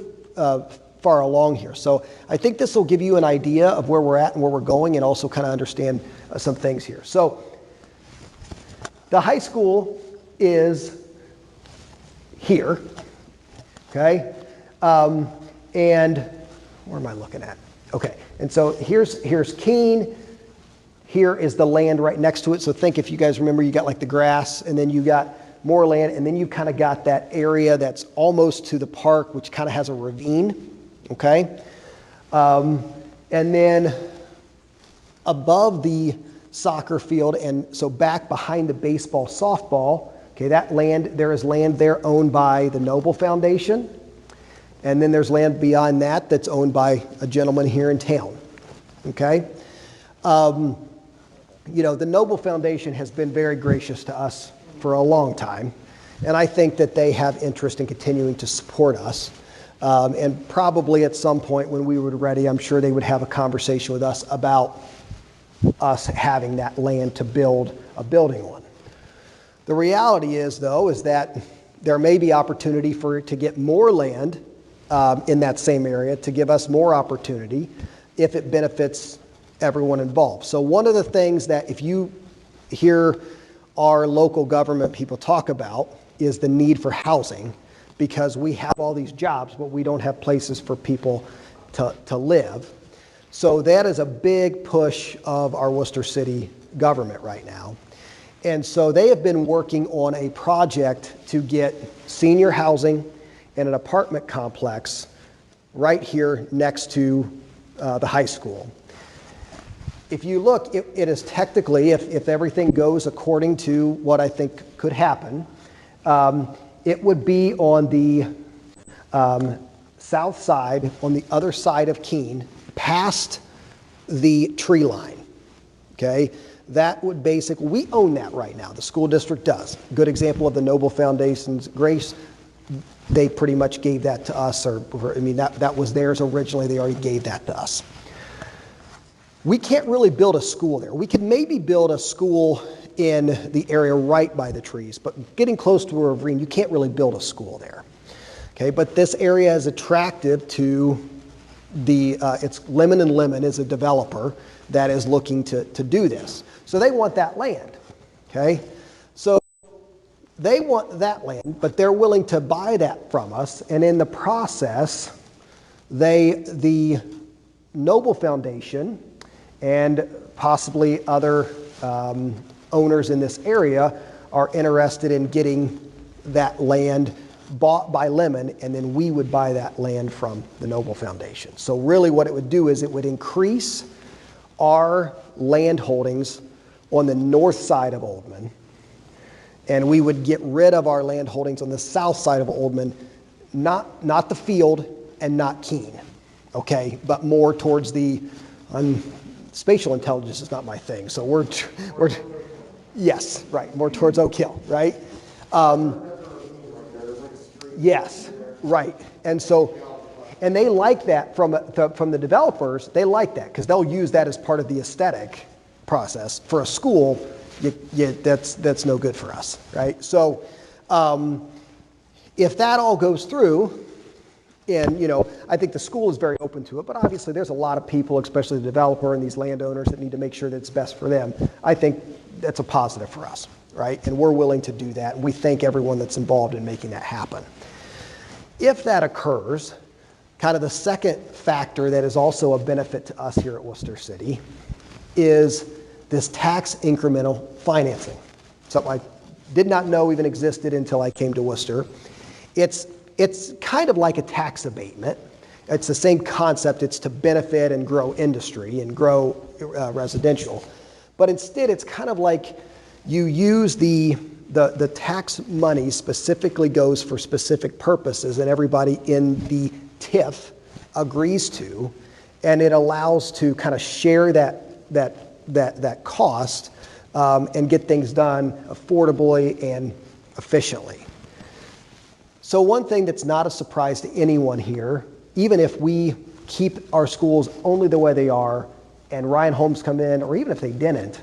far along here. So I think this will give you an idea of where we're at and where we're going, and also kind of understand some things here. So the high school is here, okay? And where am I looking at? Okay, and so here's Keene. Here is the land right next to it. So think, if you guys remember, you got like the grass, and then you got more land, and then you kind of got that area that's almost to the park, which kind of has a ravine, okay? And then above the soccer field, and so back behind the baseball, softball, okay, that land, there is land there owned by the Noble Foundation, and then there's land beyond that that's owned by a gentleman here in town, okay? You know, the Noble Foundation has been very gracious to us for a long time, and I think that they have interest in continuing to support us. And probably at some point when we were ready, I'm sure they would have a conversation with us about us having that land to build a building on. The reality is, though, is that there may be opportunity to get more land in that same area to give us more opportunity if it benefits everyone involved. So one of the things that if you hear our local government people talk about is the need for housing, because we have all these jobs, but we don't have places for people to live. So that is a big push of our Worcester City government right now. And so they have been working on a project to get senior housing and an apartment complex right here next to the high school. If you look, it is technically, if everything goes according to what I think could happen, it would be on the south side, on the other side of Keene, past the tree line, okay? That would basically, we own that right now. The school district does. Good example of the Noble Foundation's grace. They pretty much gave that to us, that was theirs originally. They already gave that to us. We can't really build a school there. We could maybe build a school in the area right by the trees, but getting close to a ravine, you can't really build a school there. Okay, but this area is attractive to it's Lemon and Lemon is a developer that is looking to do this. So they want that land, okay? So they want that land, but they're willing to buy that from us, and in the process, the Noble Foundation and possibly other owners in this area are interested in getting that land bought by Lemon, and then we would buy that land from the Noble Foundation. So really what it would do is it would increase our land holdings on the north side of Oldman, and we would get rid of our land holdings on the south side of Oldman, not the field and not Keene, okay, but more towards the spatial intelligence is not my thing, so we're yes, right, more towards Oak Hill, right? Yes, right, and they like that from the developers. They like that because they'll use that as part of the aesthetic process. For a school, that's no good for us, right? So if that all goes through, and I think the school is very open to it, but obviously there's a lot of people, especially the developer and these landowners, that need to make sure that it's best for them. I think that's a positive for us, right? And we're willing to do that, and we thank everyone that's involved in making that happen. If that occurs, kind of the second factor that is also a benefit to us here at Worcester City is this tax incremental financing. Something I did not know even existed until I came to Worcester. It's kind of like a tax abatement. It's the same concept. It's to benefit and grow industry and grow residential. But instead, it's kind of like you use the tax money specifically goes for specific purposes, and everybody in the TIF agrees to, and it allows to kind of share that cost and get things done affordably and efficiently. So one thing that's not a surprise to anyone here, even if we keep our schools only the way they are and Ryan Homes come in, or even if they didn't,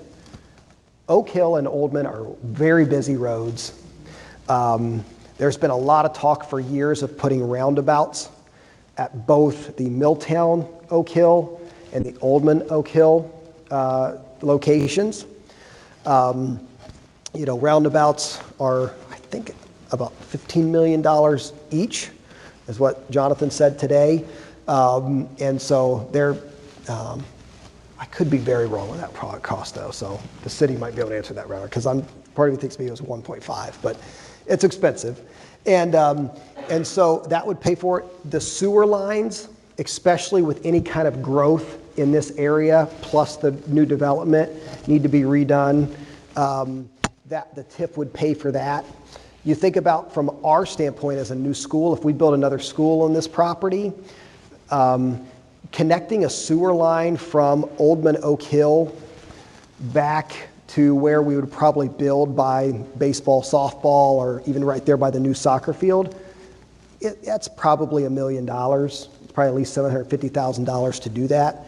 Oak Hill and Oldman are very busy roads. There's been a lot of talk for years of putting roundabouts at both the Milltown Oak Hill and the Oldman Oak Hill locations. Roundabouts are, I think, about $15 million each, is what Jonathan said today. And so they're, I could be very wrong on that product cost though, so the city might be able to answer that rather, because part of me thinks maybe it was 1.5, but it's expensive. And so that would pay for it. The sewer lines, especially with any kind of growth in this area, plus the new development, need to be redone. That the TIF would pay for that. You think about from our standpoint as a new school, if we build another school on this property, connecting a sewer line from Oldman Oak Hill back to where we would probably build by baseball, softball, or even right there by the new soccer field, that's probably $1 million, probably at least $750,000 to do that.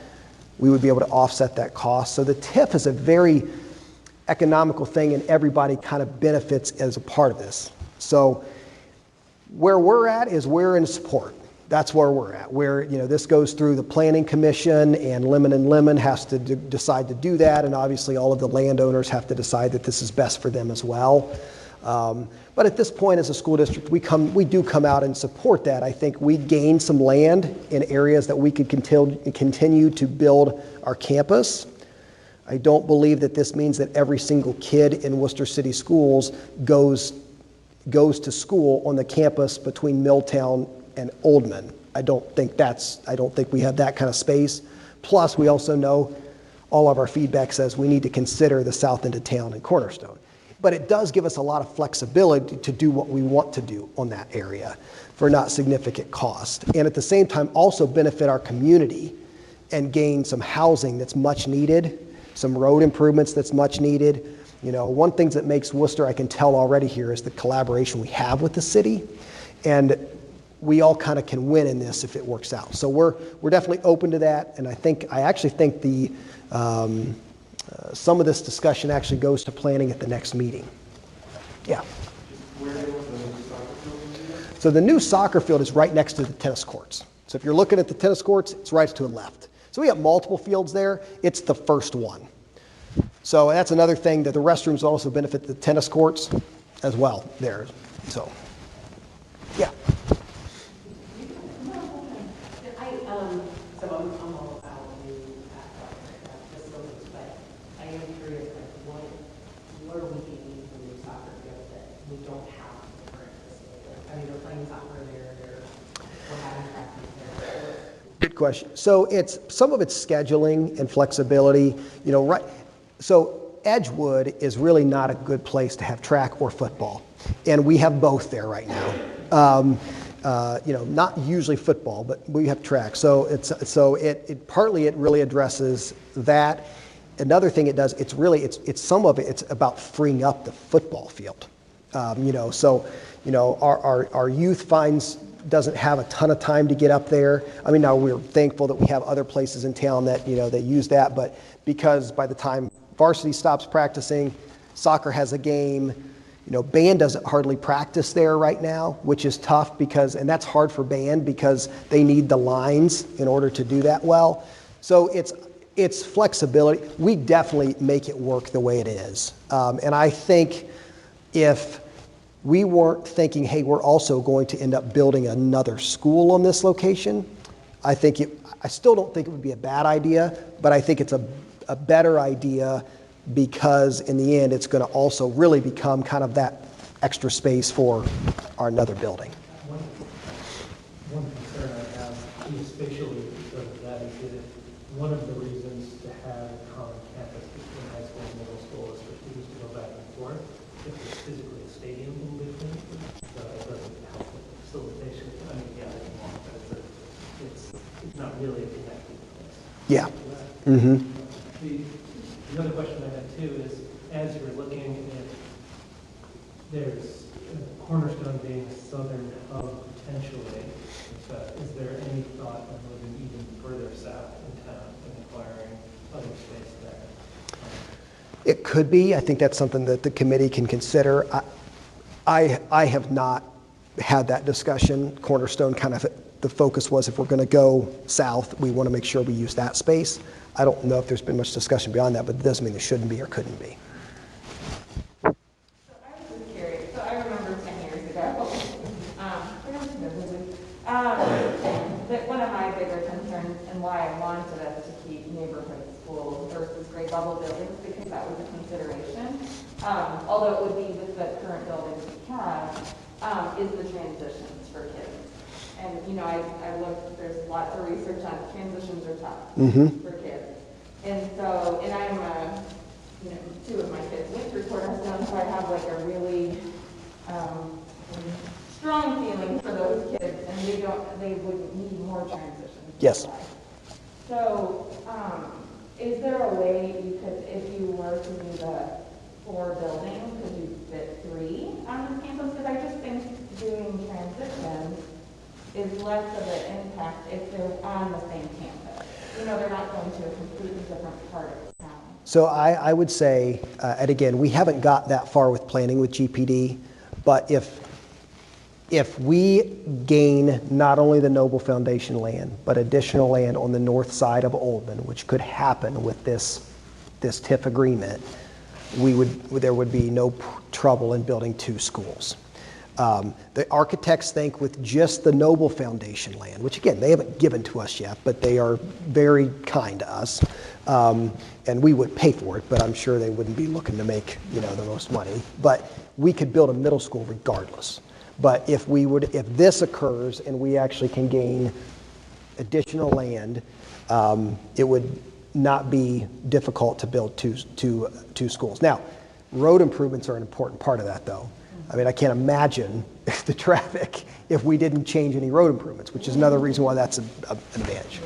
We would be able to offset that cost. So the TIF is a very economical thing, and everybody kind of benefits as a part of this. So where we're at is we're in support. That's where we're at. Where this goes through the Planning Commission, and Lemon has to decide to do that, and obviously all of the landowners have to decide that this is best for them as well. But at this point, as a school district, we do come out and support that. I think we gain some land in areas that we could continue to build our campus. I don't believe that this means that every single kid in Worcester City Schools goes to school on the campus between Milltown and Oldman. I don't think we have that kind of space. Plus, we also know all of our feedback says we need to consider the south end of town and Cornerstone. But it does give us a lot of flexibility to do what we want to do on that area for not significant cost. And at the same time, also benefit our community and gain some housing that's much needed, some road improvements that's much needed. One thing that makes Worcester, I can tell already here, is the collaboration we have with the city. And we all kind of can win in this if it works out. So we're definitely open to that. And I actually think some of this discussion actually goes to planning at the next meeting. Yeah. So the new soccer field is right next to the tennis courts. So if you're looking at the tennis courts, it's right to the left. So we have multiple fields there. It's the first one. So that's another thing, that the restrooms also benefit the tennis courts as well there. So, yeah. So I'm all about new facilities, but I am curious, what are we getting from the soccer field that we don't have in the current facility? I mean, they're playing soccer there, we're having practice there. Good question. So some of it's scheduling and flexibility. Right. So Edgewood is really not a good place to have track or football, and we have both there right now. Not usually football, but we have track. So it partly it really addresses that. Another thing it does, it's some of it, it's about freeing up the football field. Our youth doesn't have a ton of time to get up there. I mean, now we're thankful that we have other places in town that that use that, but because by the time varsity stops practicing, soccer has a game. Band doesn't hardly practice there right now, which is tough and that's hard for band because they need the lines in order to do that well. So it's flexibility. We definitely make it work the way it is. And I think if we weren't thinking, hey, we're also going to end up building another school on this location, I still don't think it would be a bad idea, but I think it's a better idea, because in the end, it's going to also really become kind of that extra space for our another building. One concern I have, spatially, because of that, is that one of the reasons to have a common campus between high school and middle school is for students to go back and forth. If there's physically a stadium in between, it doesn't help with the facilitation. I mean, yeah, but it's not really a connected place. Yeah. Mm-hmm. Another question I had too is, as you're looking at, there's Cornerstone being a southern hub potentially, is there any thought of moving even further south in town and acquiring other space there? It could be. I think that's something that the committee can consider. I have not had that discussion. Cornerstone kind of, the focus was if we're going to go south, we want to make sure we use that space. I don't know if there's been much discussion beyond that, but it doesn't mean there shouldn't be or couldn't be. So I was just curious. So I remember 10 years ago, that one of my bigger concerns and why I wanted us to keep neighborhood schools versus grade level buildings, because that was a consideration. Although it would be with the current buildings we have, is the transitions for kids. And I looked, there's lots of research on transitions are tough for kids. And so, and I'm, you know, two of my kids went through Cornerstone, so I have like a really strong feeling for those kids, and they would need more transition. Yes. So, is there a way you could, if you were to do the 4 buildings, could you fit 3 on this campus? Because I just think doing transitions is less of an impact if they're on the same campus. You know, they're not going to a completely different part of the town. So I would say, and again, we haven't got that far with planning with GPD, but if we gain not only the Noble Foundation land, but additional land on the north side of Oldman, which could happen with this TIF agreement, there would be no trouble in building 2 schools. The architects think with just the Noble Foundation land, which again, they haven't given to us yet, but they are very kind to us, and we would pay for it, but I'm sure they wouldn't be looking to make, you know, the most money. But we could build a middle school regardless. But if this occurs and we actually can gain additional land, it would not be difficult to build two schools. Now, road improvements are an important part of that, though. I mean, I can't imagine the traffic if we didn't change any road improvements, which is another reason why that's an advantage.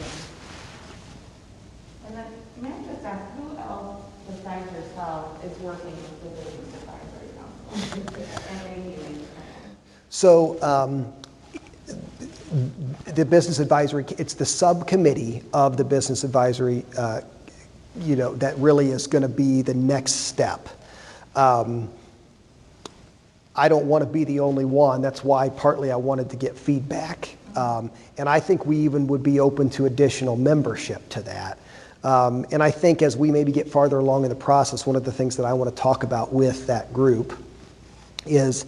And then, may I just ask, who else besides yourself is working with the Business Advisory Council? And maybe So the Business Advisory, it's the subcommittee of the Business Advisory, that really is going to be the next step. I don't want to be the only one. That's why partly I wanted to get feedback. And I think we even would be open to additional membership to that. And I think as we maybe get farther along in the process, one of the things that I want to talk about with that group is,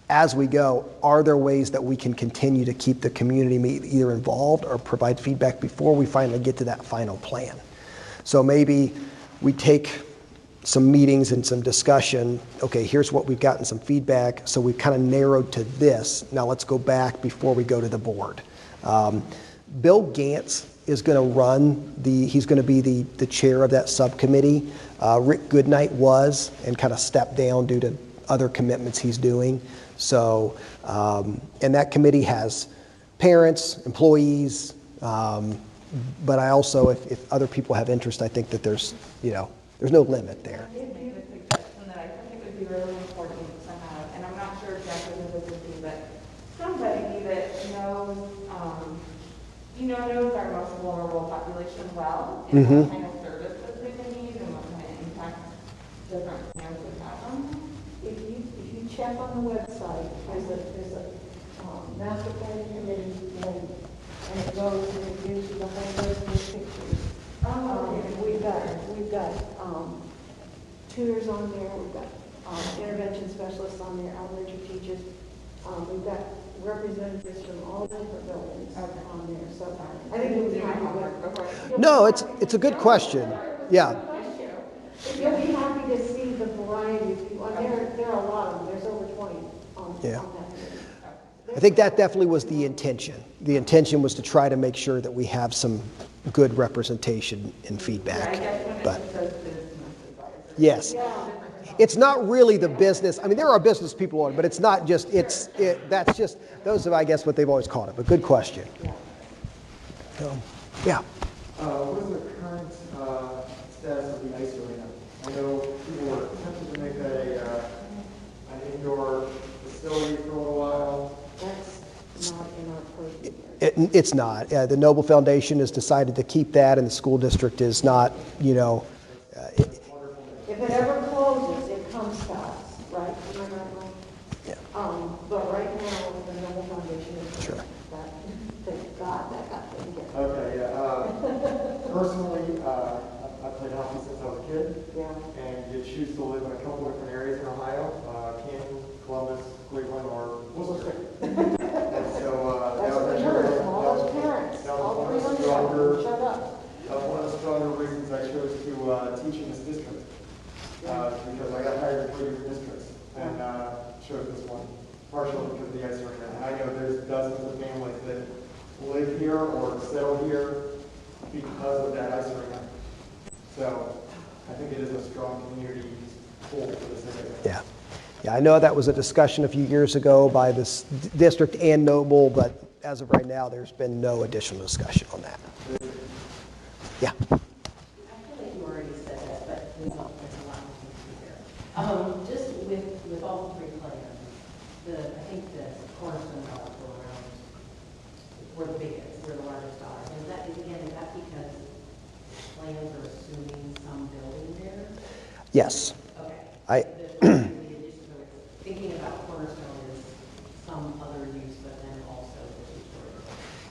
as we go, are there ways that we can continue to keep the community either involved or provide feedback before we finally get to that final plan? So maybe we take some meetings and some discussion. Okay, here's what we've gotten some feedback. So we've kind of narrowed to this. Now let's go back before we go to the board. Bill Gantz is going to he's going to be the chair of that subcommittee. Rick Goodnight was and kind of stepped down due to other commitments he's doing. So, and that committee has parents, employees, but I also, if other people have interest, I think that there's no limit there. I did make a suggestion that I think it would be really important to have, and I'm not sure exactly who this would be, but somebody that knows, knows our most vulnerable population well, and what kind of services they would need, and what kind of impact different plans would have on them. If you check on the website, there's a master planning committee link, and it goes and it gives you the whole list of pictures. We've got tutors on there, we've got intervention specialists on there, elementary teachers. We've got representatives from all different buildings on there. So I think we'll be happy with. No, it's a good question. Yeah. You'll be happy to see the variety of people. There are a lot of them. There's over 20 on that committee. I think that definitely was the intention. The intention was to try to make sure that we have some good representation and feedback. But yes, it's not really the business. I mean, there are business people on it, but it's not just. That's just those are, I guess, what they've always called it. But good question. So, yeah. What is the current status of the ice arena? I know people were attempting to make that an indoor facility for a little while. That's not in our purview. It's not. The Noble Foundation has decided to keep that, and the school district is not, If it ever closes, it comes to us, right? Am I right, Mike? Yeah. But right now, the Noble Foundation is Sure. that. Thank God that got taken care of. Okay, yeah. Personally, I played hockey since I was a kid. Yeah. And you choose to live in a couple different areas in Ohio, Canton, Columbus, Cleveland, or Worcester. And so That's what we heard from all those parents. All 300 of them shut up. one of the stronger reasons I chose to teach in this district. Because I got hired in 3 different districts and chose this one, partially because of the ice arena. And I know there's dozens of families that live here or settle here because of that ice arena. So I think it is a strong community pull for this area. Yeah. Yeah, I know that was a discussion a few years ago by this district and Noble, but as of right now, there's been no additional discussion on that. Yeah. I feel like you already said that, but there's a lot of things here. Just with all three plans, I think the Cornerstone dollars were the biggest, were the largest dollars. And is that because plans are assuming some building there? Yes. Okay. So thinking about Cornerstone is some other use, but then also the two-story.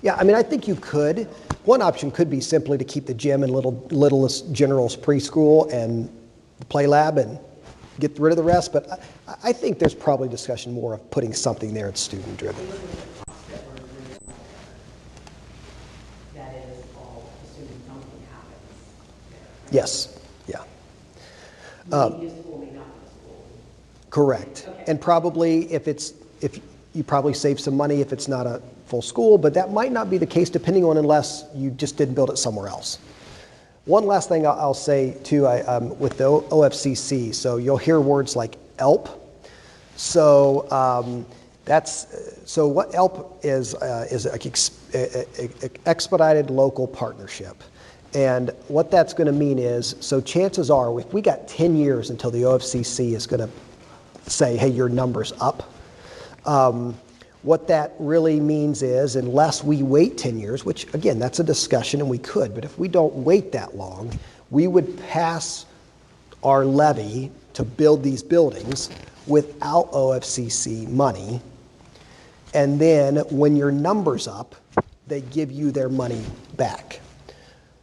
Yeah, I mean, I think you could. One option could be simply to keep the gym and Littlest General's preschool and the play lab and get rid of the rest. But I think there's probably discussion more of putting something there that's student driven. That is all assuming something happens there. Yes. Yeah. Maybe a school, maybe not a school. Correct. Okay. And probably if you probably save some money if it's not a full school, but that might not be the case depending on unless you just didn't build it somewhere else. One last thing I'll say too, with the OFCC, so you'll hear words like ELP. So so what ELP is an expedited local partnership. And what that's going to mean is, so chances are, if we got 10 years until the OFCC is going to say, hey, your number's up, what that really means is, unless we wait 10 years, which again, that's a discussion and we could, but if we don't wait that long, we would pass our levy to build these buildings without OFCC money. And then when your number's up, they give you their money back.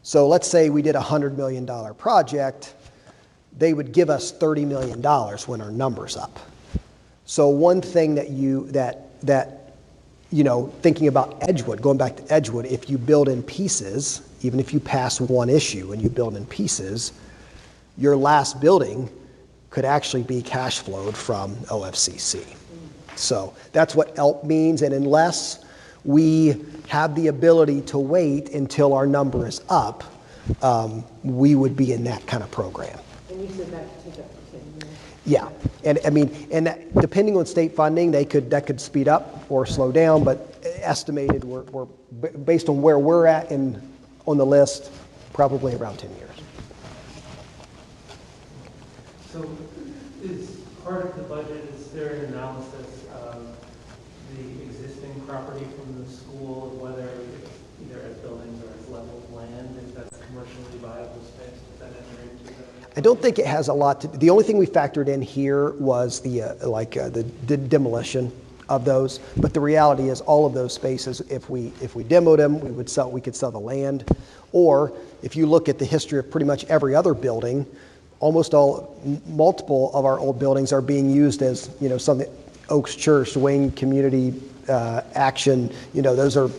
So let's say we did a $100 million project, they would give us $30 million when our number's up. So one thing thinking about Edgewood, going back to Edgewood, if you build in pieces, even if you pass one issue and you build in pieces, your last building could actually be cash flowed from OFCC. So that's what ELP means, and unless we have the ability to wait until our number is up, we would be in that kind of program. And you said that could take up to 10 years. Yeah, and I mean, and that, depending on state funding, that could speed up or slow down, but estimated we're based on where we're at on the list, probably around 10 years. So is part of the budget, is there an analysis of the existing property from the school, whether it's either as buildings or as level of land, if that's commercially viable space, does that enter into the? I don't think it has a lot to, the only thing we factored in here was the demolition of those, but the reality is all of those spaces, if we demoed them, we could sell the land, or if you look at the history of pretty much every other building, multiple of our old buildings are being used as, some Oaks Church, Wayne Community Action, if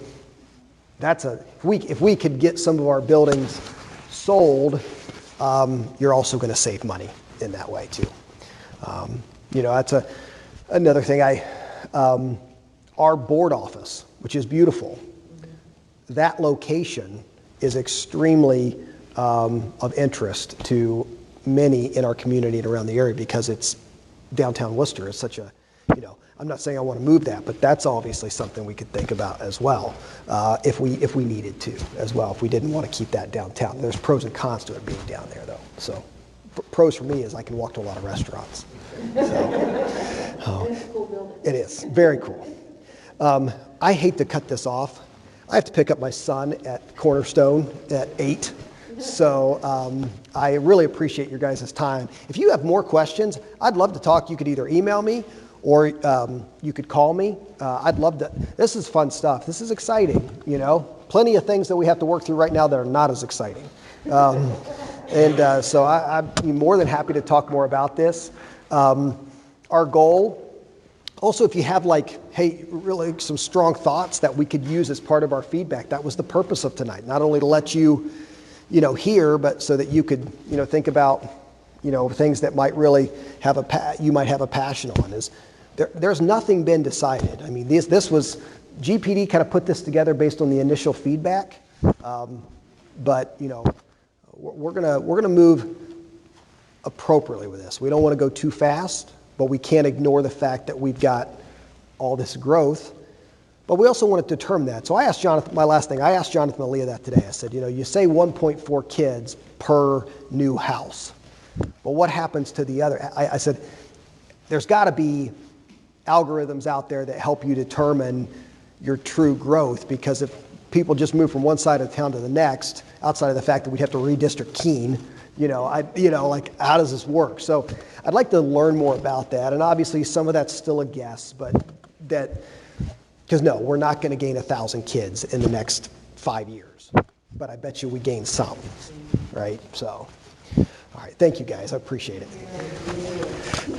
we could get some of our buildings sold, you're also going to save money in that way too. That's another thing. Our board office, which is beautiful, that location is extremely of interest to many in our community and around the area because it's downtown Worcester. It's such a, I'm not saying I want to move that, but that's obviously something we could think about as well, if we needed to as well, if we didn't want to keep that downtown. There's pros and cons to it being down there though. So pros for me is I can walk to a lot of restaurants. So, It's a cool building. it is very cool. I hate to cut this off. I have to pick up my son at Cornerstone at 8. So I really appreciate your guys' time. If you have more questions, I'd love to talk. You could either email me or you could call me. I'd love to. This is fun stuff. This is exciting, Plenty of things that we have to work through right now that are not as exciting. So I'd be more than happy to talk more about this. Our goal, also if you have really some strong thoughts that we could use as part of our feedback, that was the purpose of tonight. Not only to let you hear, but so that you could, think about, things that might really you might have a passion on. There's nothing been decided. I mean, this was, GPD kind of put this together based on the initial feedback, but, we're gonna move appropriately with this. We don't want to go too fast, but we can't ignore the fact that we've got all this growth. But we also want to determine that. So I asked Jonathan, my last thing, I asked Jonathan and Leah that today. I said, you say 1.4 kids per new house. But what happens to the other? I said, there's got to be algorithms out there that help you determine your true growth, because if people just move from one side of town to the next, outside of the fact that we'd have to redistrict Keene, like how does this work? So I'd like to learn more about that. And obviously some of that's still a guess, but because no, we're not going to gain 1,000 kids in the next 5 years, but I bet you we gain some, right? So, all right, thank you guys, I appreciate it.